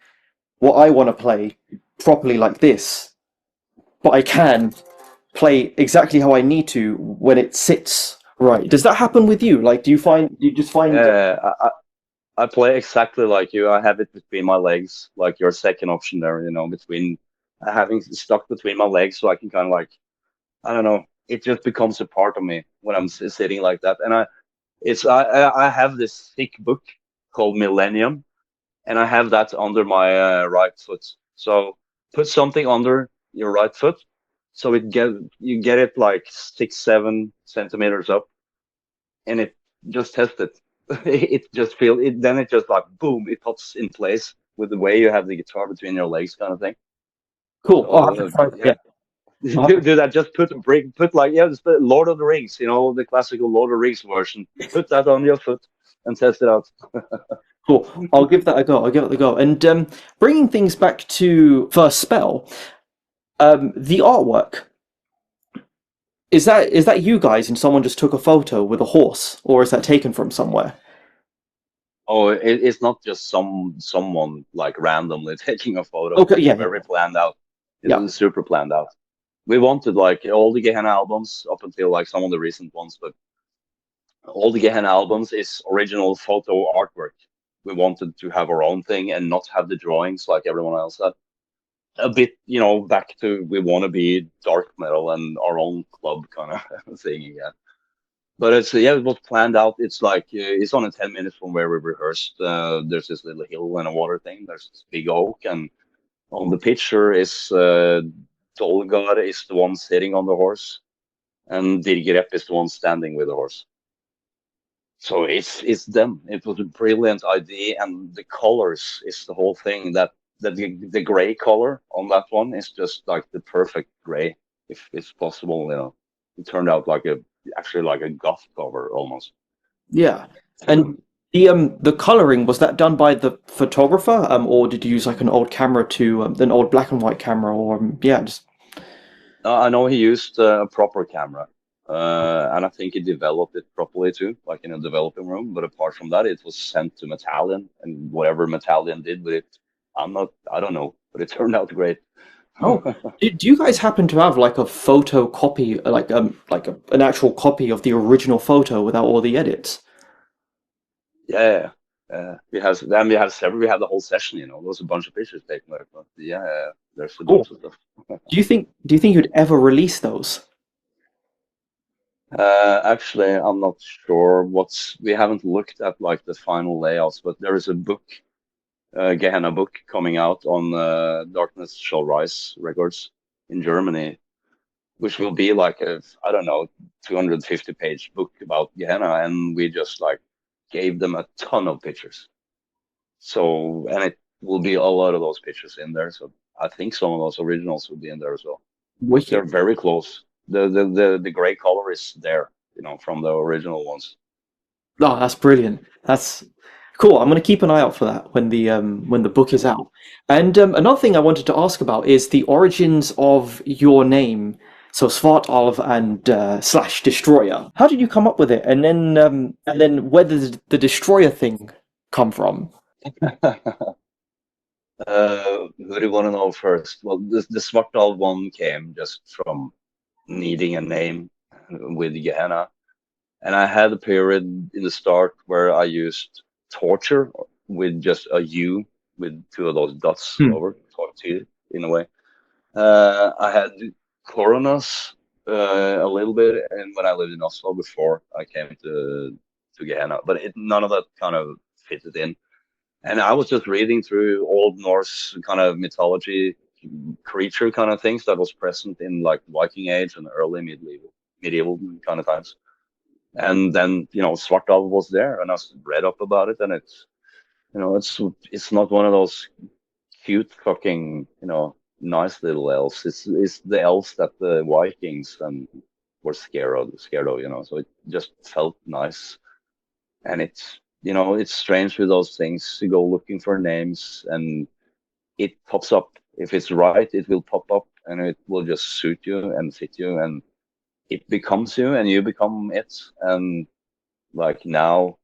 what I want to play properly like this, but I can play exactly how I need to when it sits right. Does that happen with you? Like, do you just find? I play exactly like you. I have it between my legs, like your second option there, between having stuck between my legs so I can kind of like, I don't know, it just becomes a part of me when I'm sitting like that. And I have this thick book called Millennium, and I have that under my right foot. So put something under your right foot, so you get it like 6-7 centimeters up, and it just test it. It just feel it. Then it just like boom, it pops in place with the way you have the guitar between your legs, kind of thing. Cool. Oh, I have So to try. yeah, Yeah. I'll have do that. Just put like, yeah, just put Lord of the Rings, the classical Lord of the Rings version. Put that on your foot and test it out. Cool. I'll give that a go. I'll give it a go. And bringing things back to first spell, the artwork is that you guys and someone just took a photo with a horse, or is that taken from somewhere? Oh, it's not just someone like randomly taking a photo. Okay. It's Yeah. very planned out. Yeah. It's super planned out. We wanted like all the Gehenna albums up until like some of the recent ones, but all the Gehenna albums is original photo artwork. We wanted to have our own thing and not have the drawings like everyone else had. A bit, back to we want to be dark metal and our own club kind of thing again. But it's yeah, it was planned out. It's like it's only 10 minutes from where we rehearsed. There's this little hill and a water thing. There's this big oak, and on the picture is Dolgar is the one sitting on the horse, and Dirgrep is the one standing with the horse. So it's them. It was a brilliant idea, and the colors is the whole thing. The gray color on that one is just like the perfect gray, if it's possible. It turned out like actually like a goth cover almost. Yeah. And the coloring, was that done by the photographer, or did you use like an old camera to an old black and white camera, or yeah, just I know he used a proper camera, and I think he developed it properly too, like in a developing room. But apart from that, it was sent to Metallian, and whatever Metallian did with it, I don't know, but it turned out great. oh, do you guys happen to have like a photo copy, an actual copy of the original photo without all the edits? Yeah, we have several. We have the whole session. There was a bunch of pictures taken. But yeah, there's a Cool. bunch of stuff. Do you think you'd ever release those? Actually, I'm not sure we haven't looked at like the final layouts, but there is a book, Gehenna book coming out on Darkness Shall Rise Records in Germany, which will be like I don't know, 250-page book about Gehenna, and we just like gave them a ton of pictures. So, and it will be a lot of those pictures in there. So I think some of those originals will be in there as well. They're Wicked. very close. The gray color is there, from the original ones. Oh, that's brilliant. That's cool. I'm going to keep an eye out for that when the book is out. And another thing I wanted to ask about is the origins of your name. So Svartalv and slash Destroyer. How did you come up with it? And then where did the Destroyer thing come from? Who do you want to know first? Well, the Svartalv one came just from needing a name with Gehenna. And I had a period in the start where I used torture with just a U with two of those dots Hmm. over, torture in a way. I had coronas a little bit, and when I lived in Oslo before I came to Gehenna, but none of that kind of fitted in. And I was just reading through Old Norse kind of mythology, creature kind of things that was present in like Viking Age and early medieval kind of times. And then, Svartalv was there, and I read up about it, and it's not one of those cute fucking, nice little elves. It's the elves that the Vikings and were scared of. So it just felt nice. And it's strange with those things. You go looking for names, and it pops up. If it's right, it will pop up, and it will just suit you and fit you, and it becomes you, and you become it. And like now,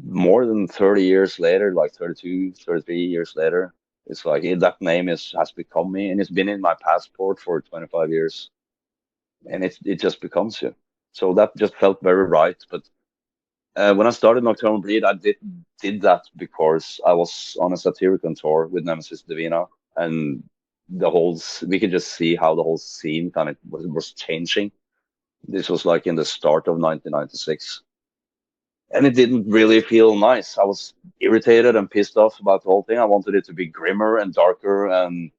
more than 30 years later, like 32, 33 years later, it's like that name has become me, and it's been in my passport for 25 years, and it just becomes you. So that just felt very right. But when I started Nocturnal Bleed, I did that because I was on a Satyricon tour with Nemesis Divina, and we could just see how the whole scene kind of was changing. This was like in the start of 1996. And it didn't really feel nice. I was irritated and pissed off about the whole thing. I wanted it to be grimmer and darker, and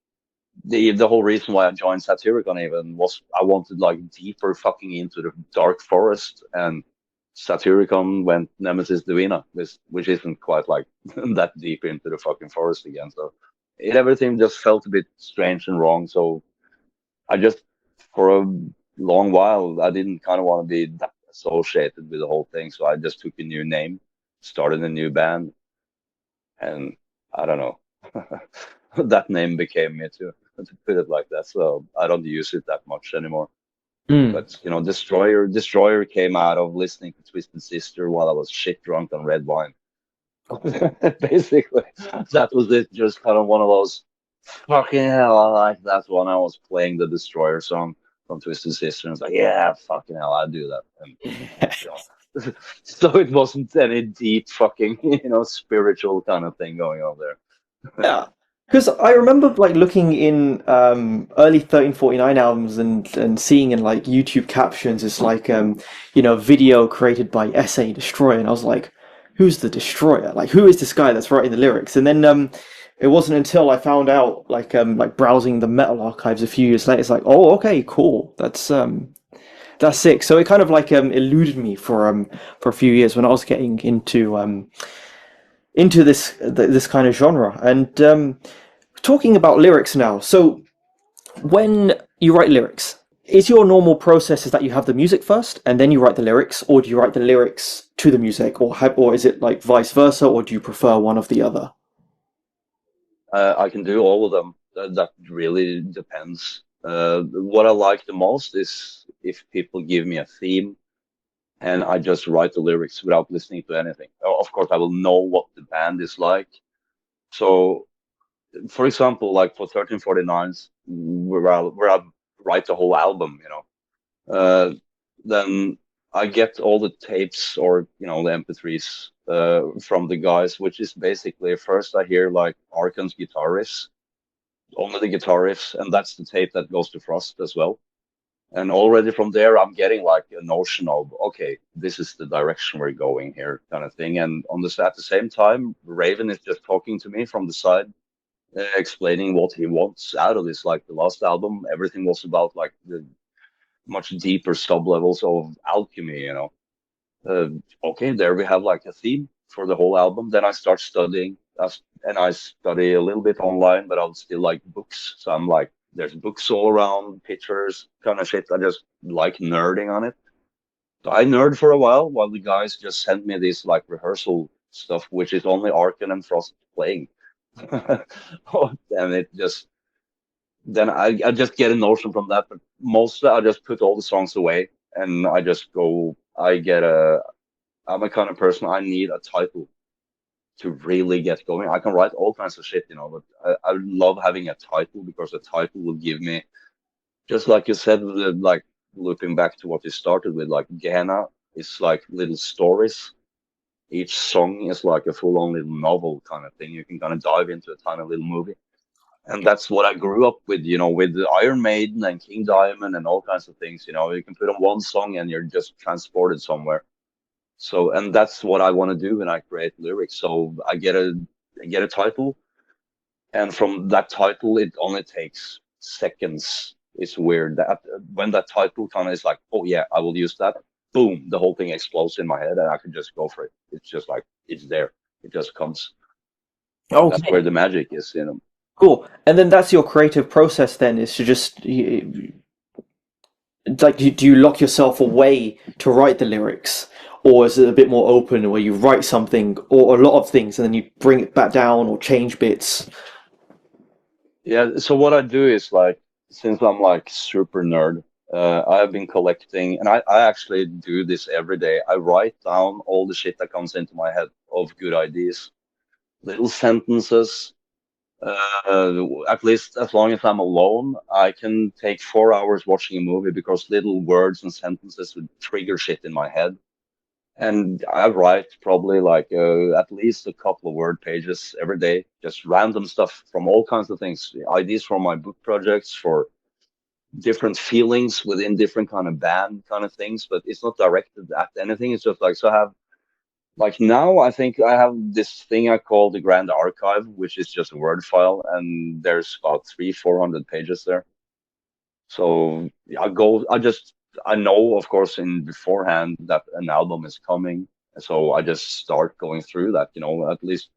the whole reason why I joined Satyricon even was I wanted like deeper fucking into the dark forest, and Satyricon went Nemesis Divina, which isn't quite like that deep into the fucking forest again. So everything just felt a bit strange and wrong. So I just, for a long while, I didn't kind of want to be that associated with the whole thing. So I just took a new name, started a new band, and I don't know. That name became me too, to put it like that. So I don't use it that much anymore. Mm. But Destroyer came out of listening to Twisted Sister while I was shit drunk on red wine. Basically, that was it. Just kind of one of those. Fucking hell, I like that one. I was playing the Destroyer song from Twisted Sister, and it's like, yeah, fucking hell, I do that. And you know, so it wasn't any deep fucking, spiritual kind of thing going on there. Yeah, because I remember like looking in early 1349 albums and seeing in like YouTube captions, it's like video created by SA Destroyer, and I was like, who's the Destroyer? Like, who is this guy that's writing the lyrics? And then it wasn't until I found out like browsing the metal archives a few years later, it's like, oh, okay, cool, that's sick. So it kind of like eluded me for a few years when I was getting into this kind of genre. And talking about lyrics now, so when you write lyrics, is your normal process is that you have the music first and then you write the lyrics, or do you write the lyrics to the music, or is it like vice versa, or do you prefer one of the other? I can do all of them. That really depends. What I like the most is if people give me a theme and I just write the lyrics without listening to anything. Of course, I will know what the band is like. So for example, like for 1349s, where I write the whole album, then I get all the tapes or the MP3s from the guys, which is basically first I hear like Arkan's guitar riffs, only the guitar riffs, and that's the tape that goes to Frost as well. And already from there, I'm getting like a notion of, okay, this is the direction we're going here, kind of thing. And at the same time, Raven is just talking to me from the side, explaining what he wants out of this. Like the last album, everything was about like the much deeper sub levels of alchemy. Uh, okay, there we have like a theme for the whole album. Then I start studying, and I study a little bit online, but I'll still like books. So I'm like, there's books all around, pictures, kind of shit. I just like nerding on it. So I nerd for a while the guys just send me this like rehearsal stuff, which is only Arkin and Frost playing. Oh, and it just then I just get a notion from that. But mostly I just put all the songs away and I just go. I'm a kind of person, I need a title to really get going. I can write all kinds of shit, but I love having a title because a title will give me, just like you said, like looping back to what you started with, like Gehenna is like little stories. Each song is like a full-on little novel kind of thing. You can kind of dive into a tiny little movie. And that's what I grew up with the Iron Maiden and King Diamond and all kinds of things. You can put on one song and you're just transported somewhere. So, and that's what I want to do when I create lyrics. So I get a title, and from that title, it only takes seconds. It's weird that when that title kind of is like, oh yeah, I will use that. boom, the whole thing explodes in my head, and I can just go for it. It's just like it's there. It just comes. That's where Okay, the magic is, you know. cool. And then that's your creative process then, is to just like do you lock yourself away to write the lyrics, or is it a bit more open where you write something or a lot of things and then you bring it back down or change bits? Yeah. So what I do is like, since I'm like super nerd, I have been collecting, and I actually do this every day. I write down all the shit that comes into my head of good ideas, little sentences. At least as long as I'm alone, I can take 4 hours watching a movie because little words and sentences would trigger shit in my head. And I write probably like at least a couple of word pages every day, just random stuff from all kinds of things, ideas from my book projects, for different feelings within different kind of band kind of things. But it's not directed at anything. It's just like, so I have like now I think I have this thing I call the Grand Archive, which is just a Word file, and there's about 300-400 pages there. So I know, of course, in beforehand that an album is coming. So I just start going through that, at least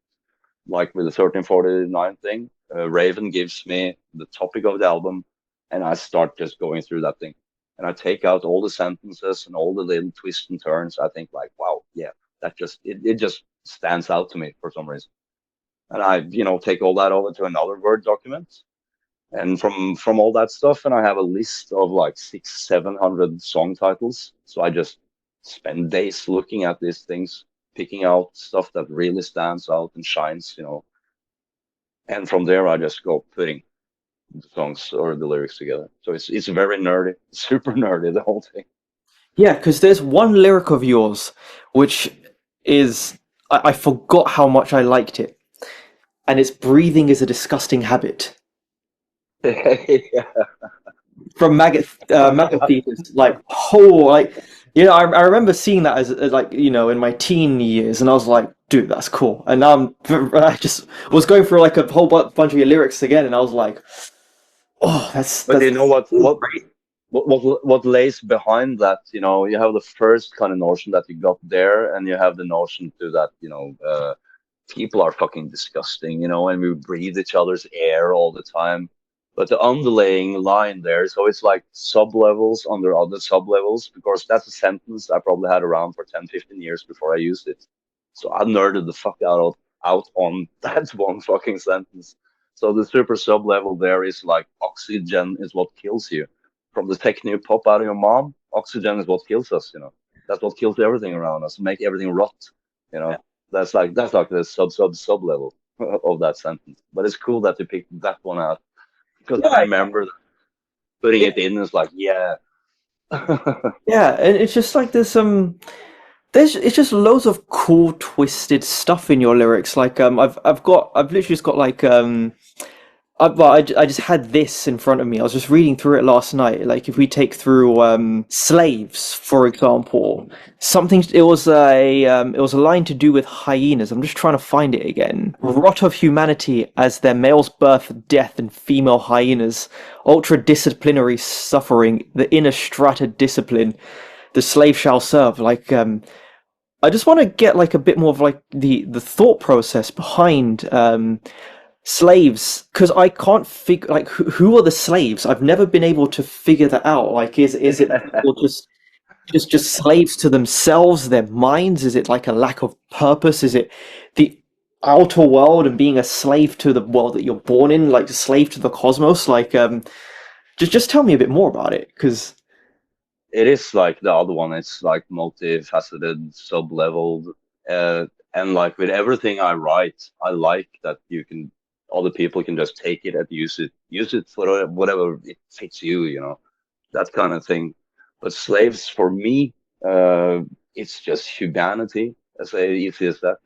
like with the 1349 thing. Raven gives me the topic of the album, and I start just going through that thing. And I take out all the sentences and all the little twists and turns. I think like, wow, yeah, it just stands out to me for some reason. And I, take all that over to another Word document, and from all that stuff, and I have a list of like 600-700 song titles. So I just spend days looking at these things, picking out stuff that really stands out and shines, and from there I just go putting the songs or the lyrics together. So it's very nerdy, super nerdy, the whole thing. Yeah, because there's one lyric of yours which is I forgot how much I liked it, and it's "breathing is a disgusting habit" Yeah. from Maggot Thesis. Like, oh, like I remember seeing that as like in my teen years, and I was like, dude, that's cool. And now I just was going through like a whole bunch of your lyrics again, and I was like, oh, But that's you know what so what great. what lays behind that? You have the first kind of notion that you got there, and you have the notion to that, people are fucking disgusting, and we breathe each other's air all the time. But the underlying line there, so it's like sub levels under other sub levels, because that's a sentence I probably had around for 10, 15 years before I used it. So I nerded the fuck out on that one fucking sentence. So the super sub level there is like, oxygen is what kills you. From the second you pop out of your mom, oxygen is what kills us. That's what kills everything around us, make everything rot, you know. That's like the sub level of that sentence. But it's cool that you picked that one out, because I Yeah, remember putting yeah, it in. It's like, yeah. yeah, and it's just like there's it's just loads of cool twisted stuff in your lyrics. Like I've literally just got like I just had this in front of me. I was just reading through it last night. Like if we take through slaves, for example, something it was a line to do with hyenas. I'm just trying to find it again. Rot of humanity as their males birth death and female hyenas, ultra disciplinary suffering, the inner strata discipline, the slave shall serve. Like I just want to get like a bit more of like the thought process behind slaves, because I can't figure like who are the slaves. I've never been able to figure that out. Like is it people just slaves to themselves, their minds? Is it like a lack of purpose? Is it the outer world and being a slave to the world that you're born in, like a slave to the cosmos? Like just tell me a bit more about it, because It is like the other one. It's like multifaceted, sub-leveled, and like with everything I write, I like that other people can just take it and use it for whatever it fits you, that kind of thing. But slaves for me, it's just humanity. As if it's that,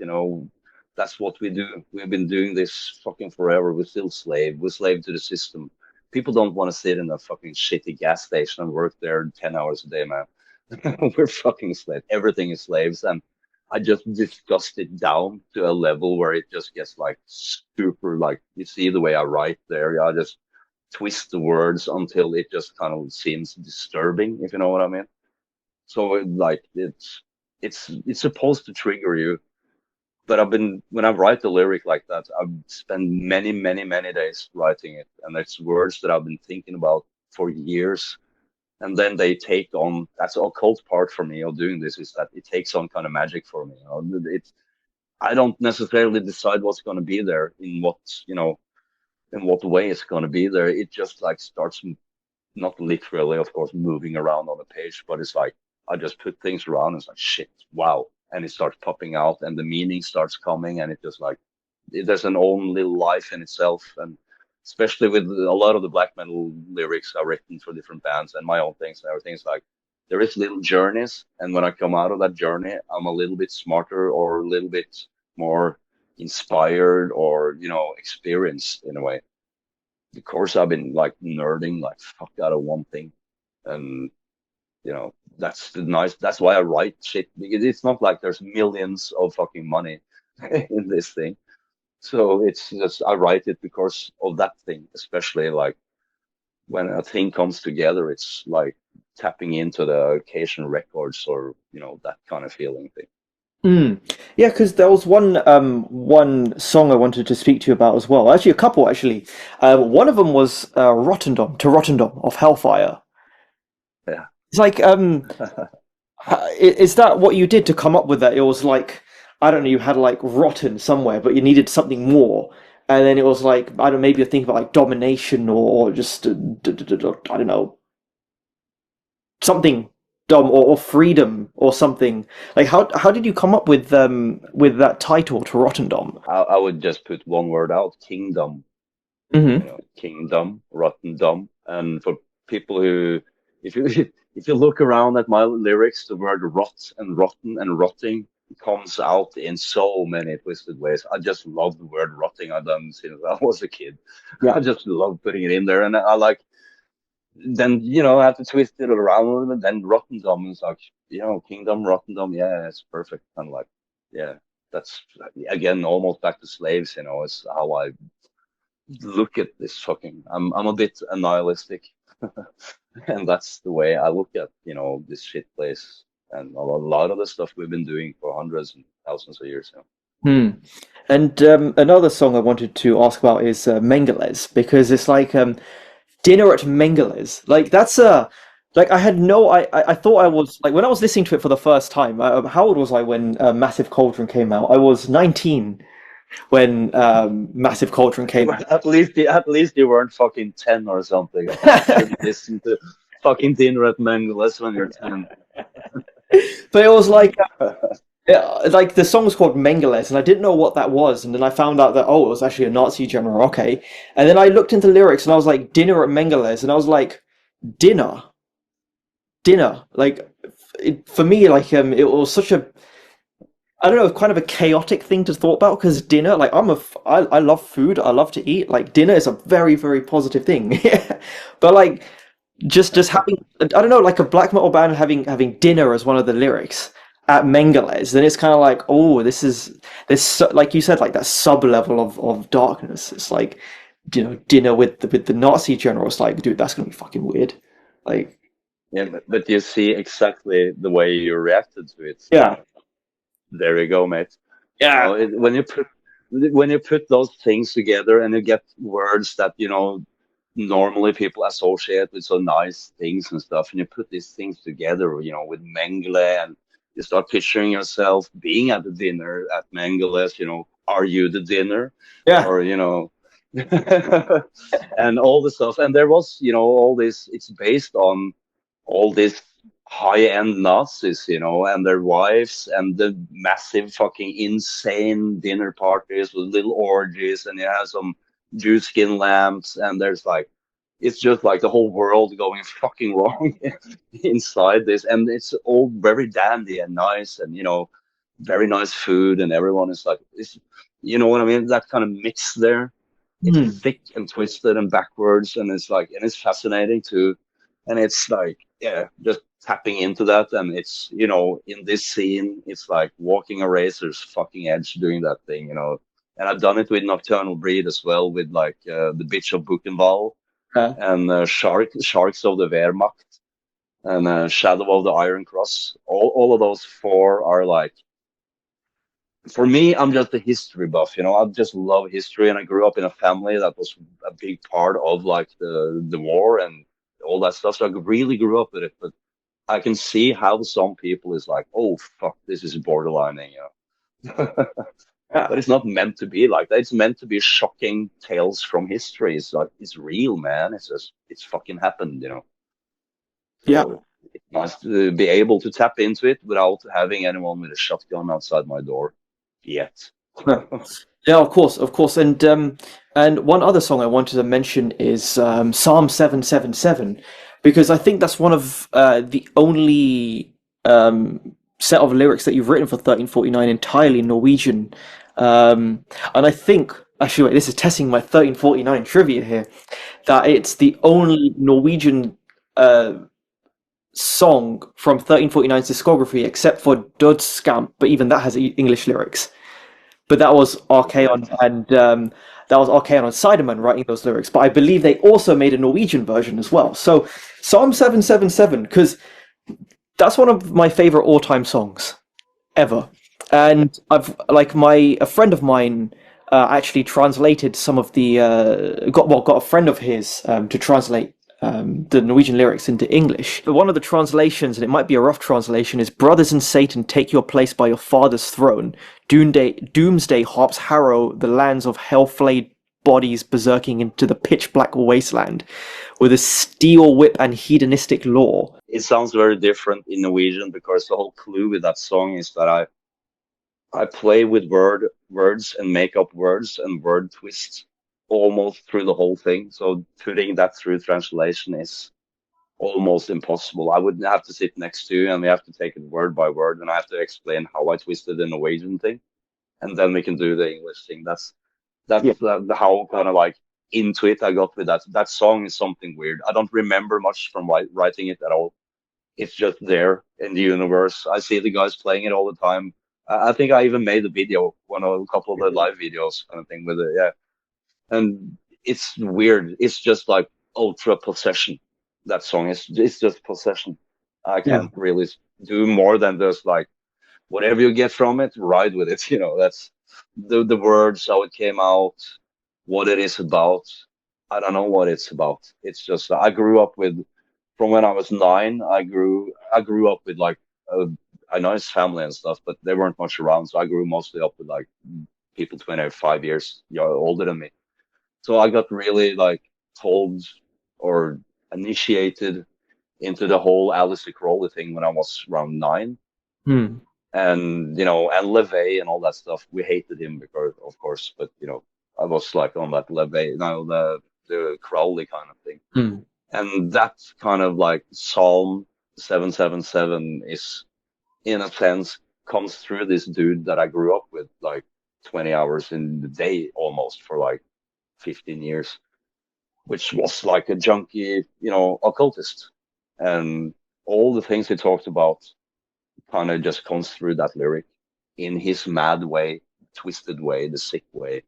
that's what we do. We've been doing this fucking forever. We're still slave. We're slave to the system. People don't want to sit in a fucking shitty gas station and work there 10 hours a day, man. We're fucking slaves. Everything is slaves. And I just discussed it down to a level where it just gets like super, like, you see the way I write there. Yeah, I just twist the words until it just kind of seems disturbing, if you know what I mean. So like it's supposed to trigger you. But when I write the lyric like that, I've spent many, many, many days writing it, and it's words that I've been thinking about for years. And then they take on, that's the occult part for me of doing this, is that it takes on kind of magic for me. I don't necessarily decide what's going to be there in what, in what way it's going to be there. It just like starts, not literally, of course, moving around on the page, but it's like I just put things around and it's like, shit, wow. And it starts popping out and the meaning starts coming and it just like, there's an own little life in itself. And especially with a lot of the black metal lyrics I've written for different bands and my own things and everything, it's like there is little journeys. And when I come out of that journey, I'm a little bit smarter or a little bit more inspired or, experienced in a way. Of course, I've been like nerding like fuck out of one thing. And, that's the nice, that's why I write shit because it's not like there's millions of fucking money in this thing. So it's just I write it because of that thing, especially like when a thing comes together, it's like tapping into the occasion records or that kind of feeling thing. Mm. Yeah, because there was one song I wanted to speak to you about as well. Actually, a couple actually. One of them was Rotterdam to Rotterdam of Hellfire. Yeah. It's like is that what you did to come up with that? It was like I don't know, you had like rotten somewhere, but you needed something more, and then it was like I don't know, maybe you're thinking about like domination or just I don't know something dumb or freedom or something. Like how did you come up with that title to Rotterdam? I would just put one word out, kingdom. Hmm. Kingdom, Rotterdam. And for people who, if you if you look around at my lyrics, the word rot and rotten and rotting comes out in so many twisted ways. I just love the word rotting. I've done since I was a kid. I Yeah. just love putting it in there, and I like then I have to twist it around a little bit. Then Rotterdam is like kingdom, Rotterdam. Yeah, it's perfect. And like yeah, that's again almost back to slaves. It's how I look at this fucking I'm a bit nihilistic and that's the way I look at this shit place and a lot of the stuff we've been doing for hundreds and thousands of years. Hmm. And another song I wanted to ask about is Mengeles because it's like dinner at Mengeles. Like that's a like I had no I thought I was like when I was listening to it for the first time. How old was I when Massive Cauldron came out? I was 19 when Massive Cauldron came out. At least you weren't fucking 10 or something. You shouldn't listen to fucking dinner at Mengeles when you're 10. But it was like the song was called Mengeles, and I didn't know what that was, and then I found out that it was actually a Nazi general. Okay, and then I looked into lyrics, and I was like, dinner at Mengeles, and I was like, dinner, dinner. Like for me, like it was such a I don't know, kind of a chaotic thing to thought about because dinner, like I love food, I love to eat. Like dinner is a very very positive thing, but like just having I don't know, like a black metal band having dinner as one of the lyrics at Mengeles, then it's kind of like oh this like you said like that sub level of darkness. It's like dinner with the Nazi general. It's like dude, that's gonna be fucking weird. Like Yeah, but you see exactly the way you reacted to it. yeah There you go, mate. yeah When you put those things together and you get words that normally people associate with so nice things and stuff, and you put these things together, with Mengele, and you start picturing yourself being at the dinner at Mengele's, are you the dinner? yeah. Or, and all the stuff. And there was, all this, it's based on all these high-end Nazis, and their wives, and the massive fucking insane dinner parties with little orgies, and you have some Jew skin lamps, and there's like, it's just like the whole world going fucking wrong inside this, and it's all very dandy and nice, and very nice food, and everyone is like, you know what I mean? That kind of mix there. It's Hmm. thick and twisted and backwards, and it's like, and it's fascinating too, and it's like, yeah, just tapping into that, and it's in this scene, it's like walking a razor's fucking edge doing that thing, and I've done it with Nocturnal Breed as well, with like the Bitch of Buchenwald Uh, and Sharks of the Wehrmacht. and Shadow of the Iron Cross. All of those four are like, for me, I'm just a history buff, I just love history, and I grew up in a family that was a big part of like the war and all that stuff. So I really grew up with it, but I can see how some people is like, oh fuck, this is borderlining, Yeah, But it's not meant to be like that. It's meant to be shocking tales from history. It's like it's real, man. It's just it's fucking happened. yeah. So it's nice to be able to tap into it without having anyone with a shotgun outside my door yet. Yeah. Yeah, of course, and one other song I wanted to mention is Psalm 777, because I think that's one of the only set of lyrics that you've written for 1349 entirely in Norwegian, and I think actually wait, this is testing my 1349 trivia here, that it's the only Norwegian uh, song from 1349's discography except for Dødskamp, but even that has English lyrics. But that was Okay. Archaon and that was Archaon and Sideman writing those lyrics. But I believe they also made a Norwegian version as well. So Psalm 777, because that's one of my favorite all-time songs ever. And I've like my a friend of mine actually translated some of the got a friend of his to translate the Norwegian lyrics into English. But one of the translations, and it might be a rough translation, is "Brothers in Satan, take your place by your father's throne. Doomsday harps harrow the lands of hell-flayed bodies berserking into the pitch-black wasteland with a steel whip and hedonistic law." It sounds very different in Norwegian because the whole clue with that song is that I play with words and make up words and word twists almost through the whole thing. So putting that through translation is almost impossible. I would have to sit next to you and we have to take it word by word, and I have to explain how I twisted the Norwegian thing, and then we can do the English thing. That's Yeah. how kind of like into it I got with that. That song is something weird. I don't remember much from writing it at all. It's just there in the universe. I see the guys playing it all the time. I think I even made a video, a couple of the live videos kind of thing with it. Yeah, and it's weird. It's just like ultra possession. That song is it's just possession. I Yeah. can't really do more than just like whatever you get from it, ride with it. That's the words, how it came out, what it is about. I don't know what it's about. It's just I grew up with from when I was 9. I grew up with like a, a nice family and stuff, but they weren't much around, so I grew mostly up with like people 25 years older than me. So I got really like told or initiated into the whole Alistair Crowley thing when I was around 9. Hmm. And and LeVay and all that stuff. We hated him because, of course, but I was like on that LeVay, no, the Crowley kind of thing. Hmm. And that kind of like Psalm 777 is, in a sense, comes through this dude that I grew up with like 20 hours in the day almost for like 15 years, which was like a junkie, occultist. And all the things he talked about kind of just comes through that lyric in his mad way, twisted way, the sick way.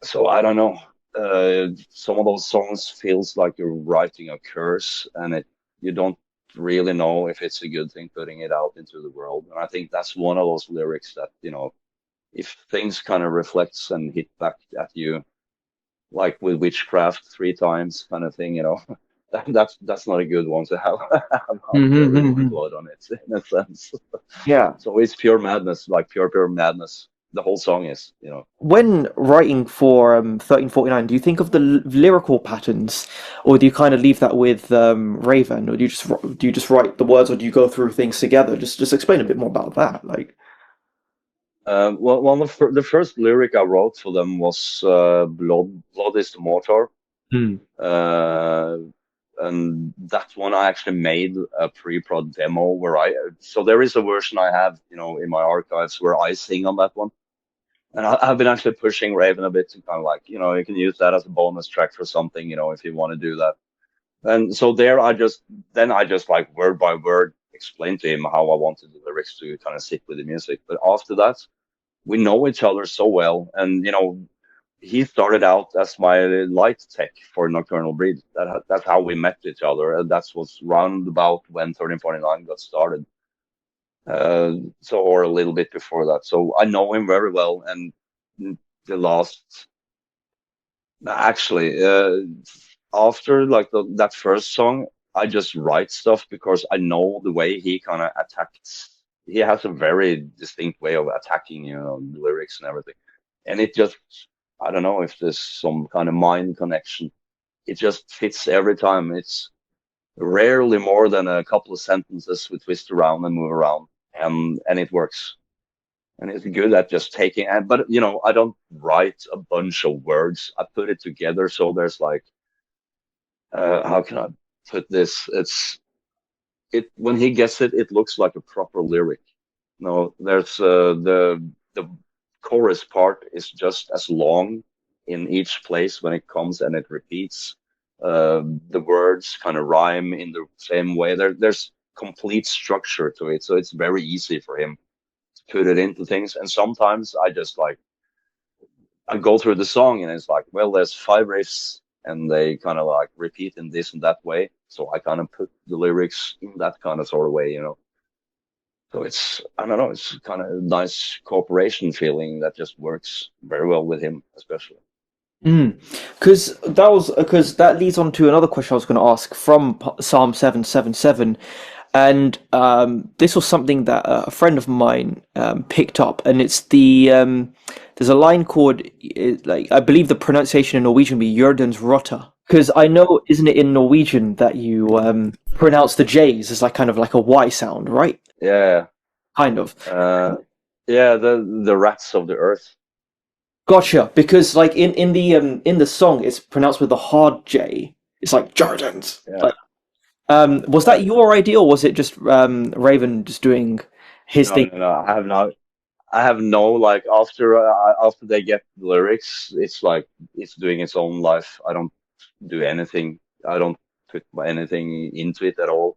So I don't know. Some of those songs feels like you're writing a curse, and you don't really know if it's a good thing putting it out into the world. And I think that's one of those lyrics that if things kind of reflects and hit back at you, like with witchcraft 3 times kind of thing, that's not a good one to have, have out there with my Mm-hmm. blood on it in a sense. Yeah. So it's pure madness, like pure madness. The whole song is. When writing for 1349, do you think of the lyrical patterns, or do you kind of leave that with Raven, or do you just write the words, or do you go through things together? Just explain a bit more about that. Like, Well, one of the first lyric I wrote for them was "Blood is the mortar," hmm. uh, and that one I actually made a pre-prod demo where so there is a version I have, in my archives where I sing on that one. And I've been actually pushing Raven a bit to kind of like, you can use that as a bonus track for something, if you want to do that. And so there, I just like word by word explained to him how I wanted the lyrics to kind of sit with the music. But after that, we know each other so well, and he started out as my light tech for Nocturnal Breed. That's how we met each other, and that's was round about when 1349 got started. So or a little bit before that. So I know him very well, and the last actually after like that first song, I just write stuff because I know the way he kind of attacks. He has a very distinct way of attacking, the lyrics and everything, and it just I don't know if there's some kind of mind connection. It just fits every time. It's rarely more than a couple of sentences we twist around and move around, and it works. And it's good at just taking. But I don't write a bunch of words. I put it together so there's like, how can I put this? It when he gets it, it looks like a proper lyric. No, there's the chorus part is just as long in each place when it comes and it repeats. The words kind of rhyme in the same way. There's complete structure to it, so it's very easy for him to put it into things. And sometimes I just like I go through the song and it's like, well, there's five riffs and they kind of like repeat in this and that way. So I kind of put the lyrics in that kind of sort of way. So it's, I don't know, it's kind of a nice cooperation feeling that just works very well with him, especially. Because that leads on to another question I was going to ask from Psalm 777, and this was something that a friend of mine picked up, and it's there's a line called like I believe the pronunciation in Norwegian would be Jordans Rotta. Because I know, isn't it in Norwegian that you pronounce the J's as like kind of like a Y sound, right? Yeah. Kind of. Uh, yeah, the rats of the earth. Gotcha. Because like in the song, it's pronounced with a hard J. It's like Jordans. Yeah. Was Yeah. that your idea, or was it just Raven just doing his No, thing? no, no. I have no like after they get the lyrics, it's like it's doing its own life. I don't do anything. I don't put anything into it at all.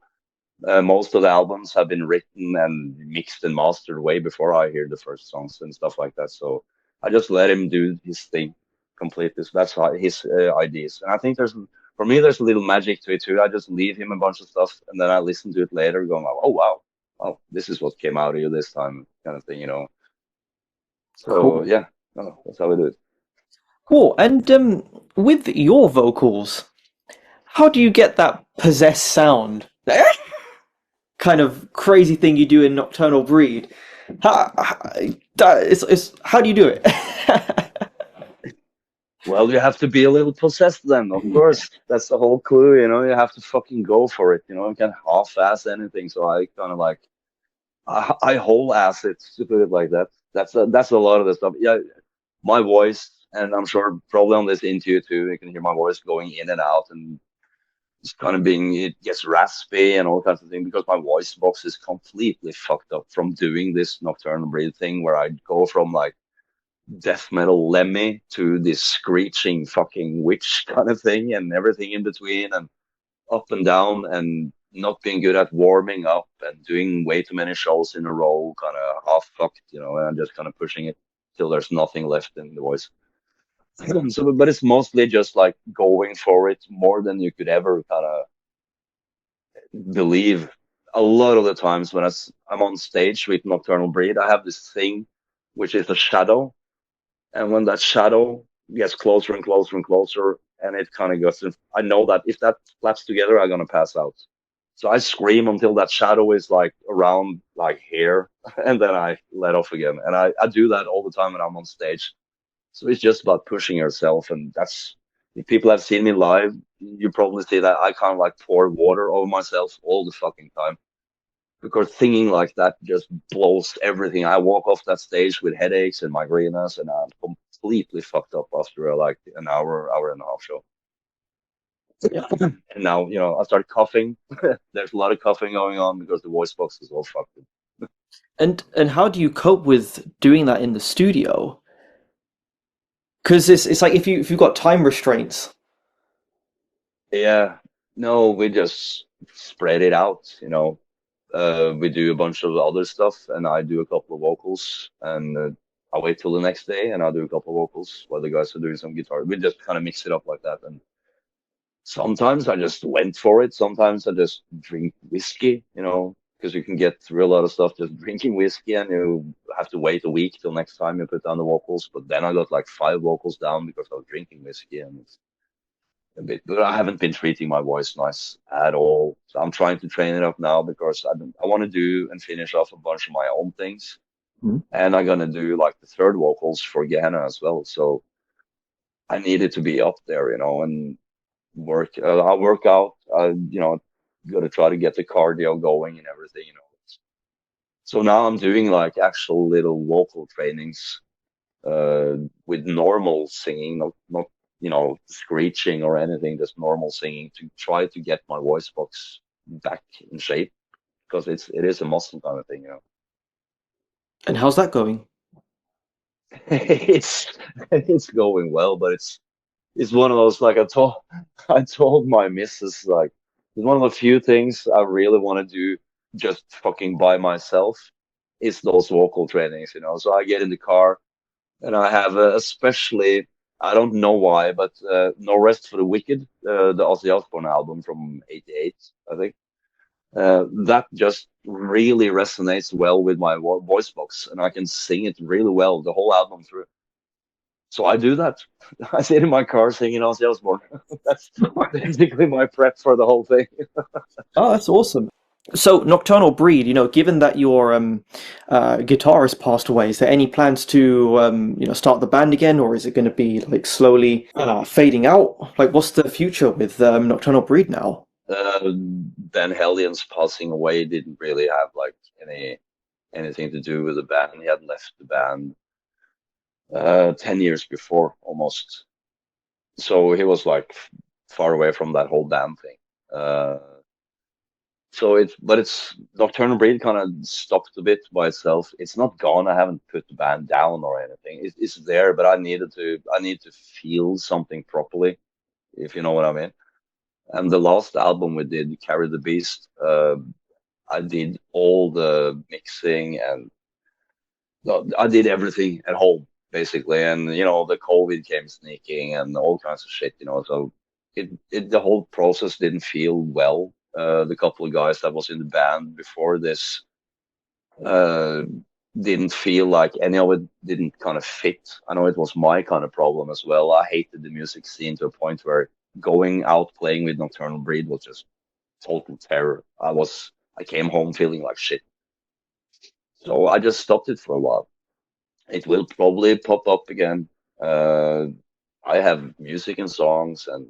Most of the albums have been written and mixed and mastered way before I hear the first songs and stuff like that. So I just let him do his thing completely. So that's how his ideas. And I think for me, there's a little magic to it too. I just leave him a bunch of stuff and then I listen to it later going, oh, wow, oh, this is what came out of you this time kind of thing. So Cool. yeah, no, that's how we do it. Cool. And with your vocals, how do you get that possessed sound? Kind of crazy thing you do in Nocturnal Breed. How do you do it? Well, you have to be a little possessed then, of course. That's the whole clue. You have to fucking go for it. You can't half-ass anything. So I kind of like I whole ass it to put it like that. That's a lot of the stuff. Yeah, my voice, and I'm sure probably on this interview too, you can hear my voice going in and out, and it's kind of it gets raspy and all kinds of things because my voice box is completely fucked up from doing this nocturnal breed thing where I go from like death metal Lemmy to this screeching fucking witch kind of thing and everything in between and up and down and not being good at warming up and doing way too many shows in a row, kind of half fucked, and just kind of pushing it till there's nothing left in the voice. So, but it's mostly just like going for it more than you could ever kind of believe. A lot of the times when I'm on stage with Nocturnal Breed, I have this thing which is a shadow, and when that shadow gets closer and closer and closer, and it kind of goes, I know that if that flaps together, I'm gonna pass out. So I scream until that shadow is like around like here, and then I let off again. And I do that all the time when I'm on stage. So it's just about pushing yourself, and that's if people have seen me live, you probably see that I kind of like pour water over myself all the fucking time because singing like that just blows everything. I walk off that stage with headaches and migraines, and I'm completely fucked up after like an hour and a half show. And now, I start coughing. There's a lot of coughing going on because the voice box is all fucked. And how do you cope with doing that in the studio? Because it's like if you've got time restraints. Yeah, no, we just spread it out. We do a bunch of other stuff, and I do a couple of vocals, and I wait till the next day and I do a couple of vocals while the guys are doing some guitar. We just kind of mix it up like that. And sometimes I just went for it. Sometimes I just drink whiskey, because you can get through a lot of stuff just drinking whiskey, and you have to wait a week till next time you put down the vocals. But then I got like 5 vocals down because I was drinking whiskey, and it's a bit. But I haven't been treating my voice nice at all. So I'm trying to train it up now because I want to do and finish off a bunch of my own things, Mhm. and I'm gonna do like the third vocals for Gehenna as well. So I need it to be up there, and I work out. Got to try to get the cardio going and everything. So now I'm doing like actual little vocal trainings with normal singing, not screeching or anything, just normal singing to try to get my voice box back in shape because it is a muscle kind of thing. And how's that going? It's going well, but it's one of those like I told my missus like it's one of the few things I really want to do just fucking by myself is those vocal trainings. So I get in the car and I have especially I don't know why, but No Rest for the Wicked, the Ozzy Osbourne album from '88, I think. That just really resonates well with my voice box, and I can sing it really well the whole album through. So I do that. I sit in my car singing Ozzy Osbourne. That's basically my prep for the whole thing. Oh, that's awesome. So, Nocturnal Breed, given that your guitarist passed away, is there any plans to, start the band again, or is it going to be like slowly fading out? Like, what's the future with Nocturnal Breed now? Ben Hellions passing away didn't really have like anything to do with the band. He had left the band 10 years before almost. So he was like far away from that whole band thing. It's Nocturnal Breed kind of stopped a bit by itself. It's not gone. I haven't put the band down or anything. It's there, but I need to feel something properly, if you know what I mean. And the last album we did, Carry the Beast, I did all the mixing and I did everything at home basically. And the COVID came sneaking and all kinds of shit. So the whole process didn't feel well. The couple of guys that was in the band before this uh, didn't feel like any of it didn't kind of fit. I know it was my kind of problem as well. I hated the music scene to a point where going out playing with Nocturnal Breed was just total terror. I came home feeling like shit. So I just stopped it for a while. It will probably pop up again. Uh, I have music and songs and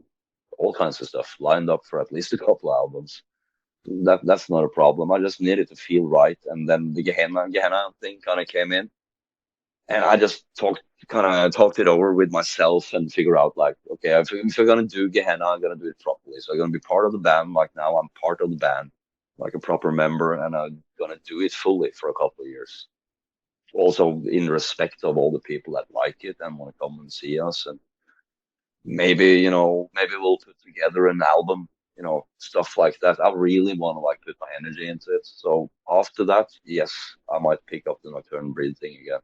all kinds of stuff lined up for at least a couple of albums. That's not a problem. I just needed to feel right, and then the Gehenna thing kind of came in, and I just talked it over with myself and figure out like, okay, if I'm gonna do Gehenna, I'm gonna do it properly. So I'm gonna be part of the band. Like now, I'm part of the band, like a proper member, and I'm gonna do it fully for a couple of years. Also, in respect of all the people that like it and want to come and see us, and maybe we'll put together an album, stuff like that. I really want to like put my energy into it. So after that, yes, I might pick up the Nocturnal Breed thing again.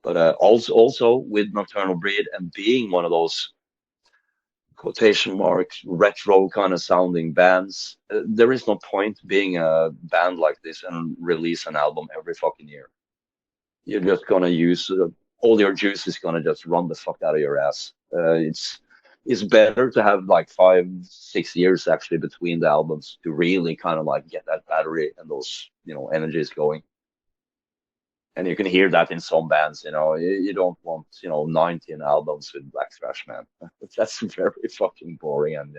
But also with Nocturnal Breed and being one of those quotation marks retro kind of sounding bands, there is no point being a band like this and release an album every fucking year. You're just gonna use all your juice is gonna just run the fuck out of your ass. It's better to have like 5, 6 years actually between the albums to really kind of like get that battery and those energies going. And you can hear that in some bands. You don't want 19 albums with Black Thrash, man. That's very fucking boring. And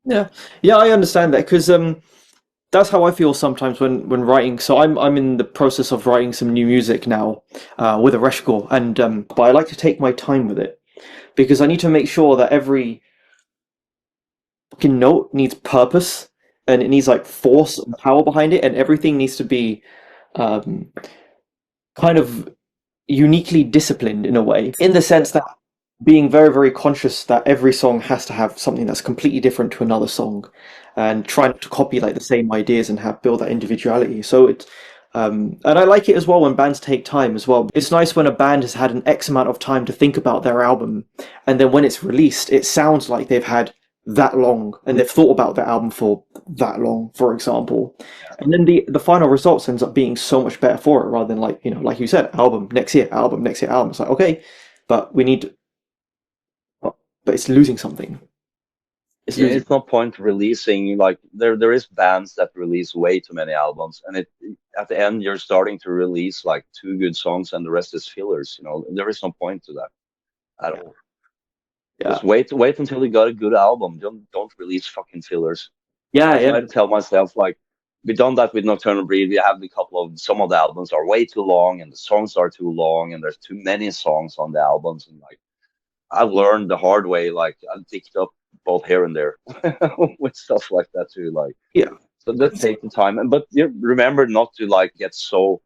Yeah, yeah, I understand that because that's how I feel sometimes when writing. So I'm in the process of writing some new music now with Ereskigal, and but I like to take my time with it because I need to make sure that every fucking note needs purpose and it needs like force and power behind it, and everything needs to be um, kind of uniquely disciplined in a way, in the sense that being very, very conscious that every song has to have something that's completely different to another song, and trying to copy like the same ideas and have build that individuality. So it's And I like it as well when bands take time as well. It's nice when a band has had an X amount of time to think about their album, and then when it's released, it sounds like they've had that long and they've thought about their album for that long, for example. And then the final results ends up being so much better for it rather than like, like you said, album next year, album next year, album. It's like, okay, but we need, but it's losing something. It's Yeah, losing. it's no point releasing like there is bands that release way too many albums, and it at the end you're starting to release like two good songs and the rest is fillers. There is no point to that at all. Yeah. Just wait until you got a good album. Don't release fucking fillers. Yeah, I yeah. try to tell myself like we've done that with Nocturnal Breed. We have a couple of some of the albums are way too long and the songs are too long and there's too many songs on the albums and like I learned the hard way. Like I picked up both here and there with stuff like that too. Like Yeah. so, just take the time. And but you remember not to like get so.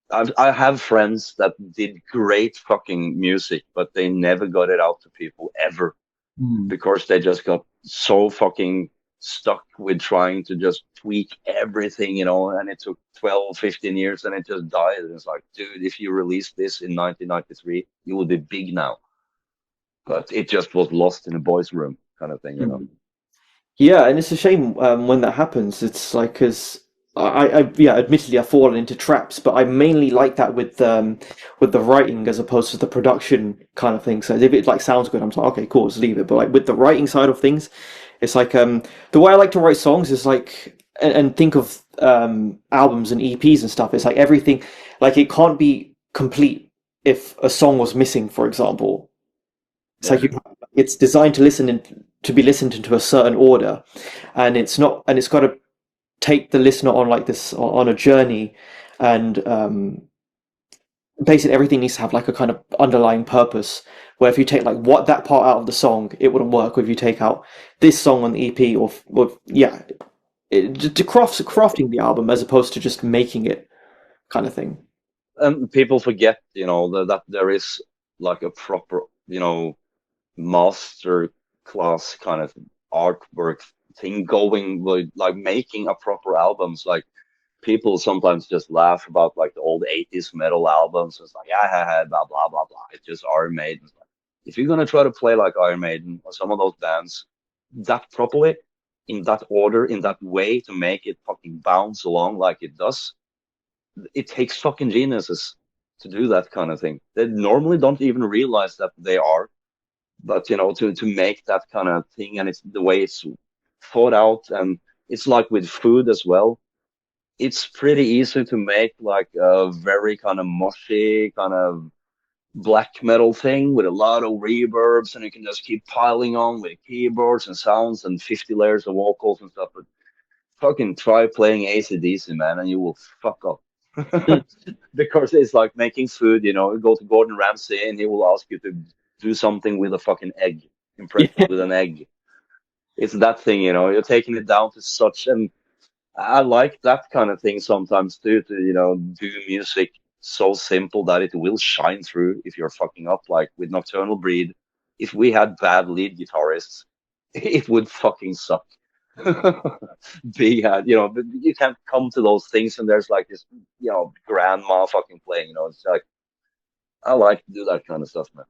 I have friends that did great fucking music, but they never got it out to people ever Mm. because they just got so fucking stuck with trying to just tweak everything, and it took 12, 15 years and it just died. And it's like, dude, if you released this in 1993, you would be big now. But it just was lost in a boys' room kind of thing. Mm. Yeah, and it's a shame when that happens. It's like because yeah, admittedly, I've fallen into traps, but I mainly like that with the writing as opposed to the production kind of thing. So if it like sounds good, I'm like, okay, cool, let's leave it. But like with the writing side of things, it's like the way I like to write songs is like and think of albums and EPs and stuff. It's like everything, like it can't be complete if a song was missing, for example. It's Yeah. like it's designed to to be listened into a certain order, and it's not, and it's got to take the listener on like this on a journey, and basically everything needs to have like a kind of underlying purpose. Where if you take like what that part out of the song, it wouldn't work. Or if you take out this song on the EP, or yeah, to crafting the album as opposed to just making it kind of thing. And people forget, that there is like a proper, master class kind of artwork thing going with like making a proper albums. Like people sometimes just laugh about like the old 80s metal albums. It's like, yeah, blah, blah, blah, blah. It's just Iron Maiden. If you're going to try to play like Iron Maiden or some of those bands that properly, in that order, in that way to make it fucking bounce along like it does, it takes fucking geniuses to do that kind of thing. They normally don't even realize that they are, but to make that kind of thing, and it's the way it's thought out, and it's like with food as well. It's pretty easy to make like a very kind of mushy kind of black metal thing with a lot of reverbs, and you can just keep piling on with keyboards and sounds and 50 layers of vocals and stuff. But fucking try playing AC/DC, man, and you will fuck up. Because it's like making food, you go to Gordon Ramsay and he will ask you to do something with a fucking egg, impregnated with an egg. It's that thing, you're taking it down to such, and I like that kind of thing sometimes too, to do music so simple that it will shine through if you're fucking up, like with Nocturnal Breed. If we had bad lead guitarists, it would fucking suck. But you can't come to those things and there's like this, grandma fucking playing, it's like, I like to do that kind of stuff, man.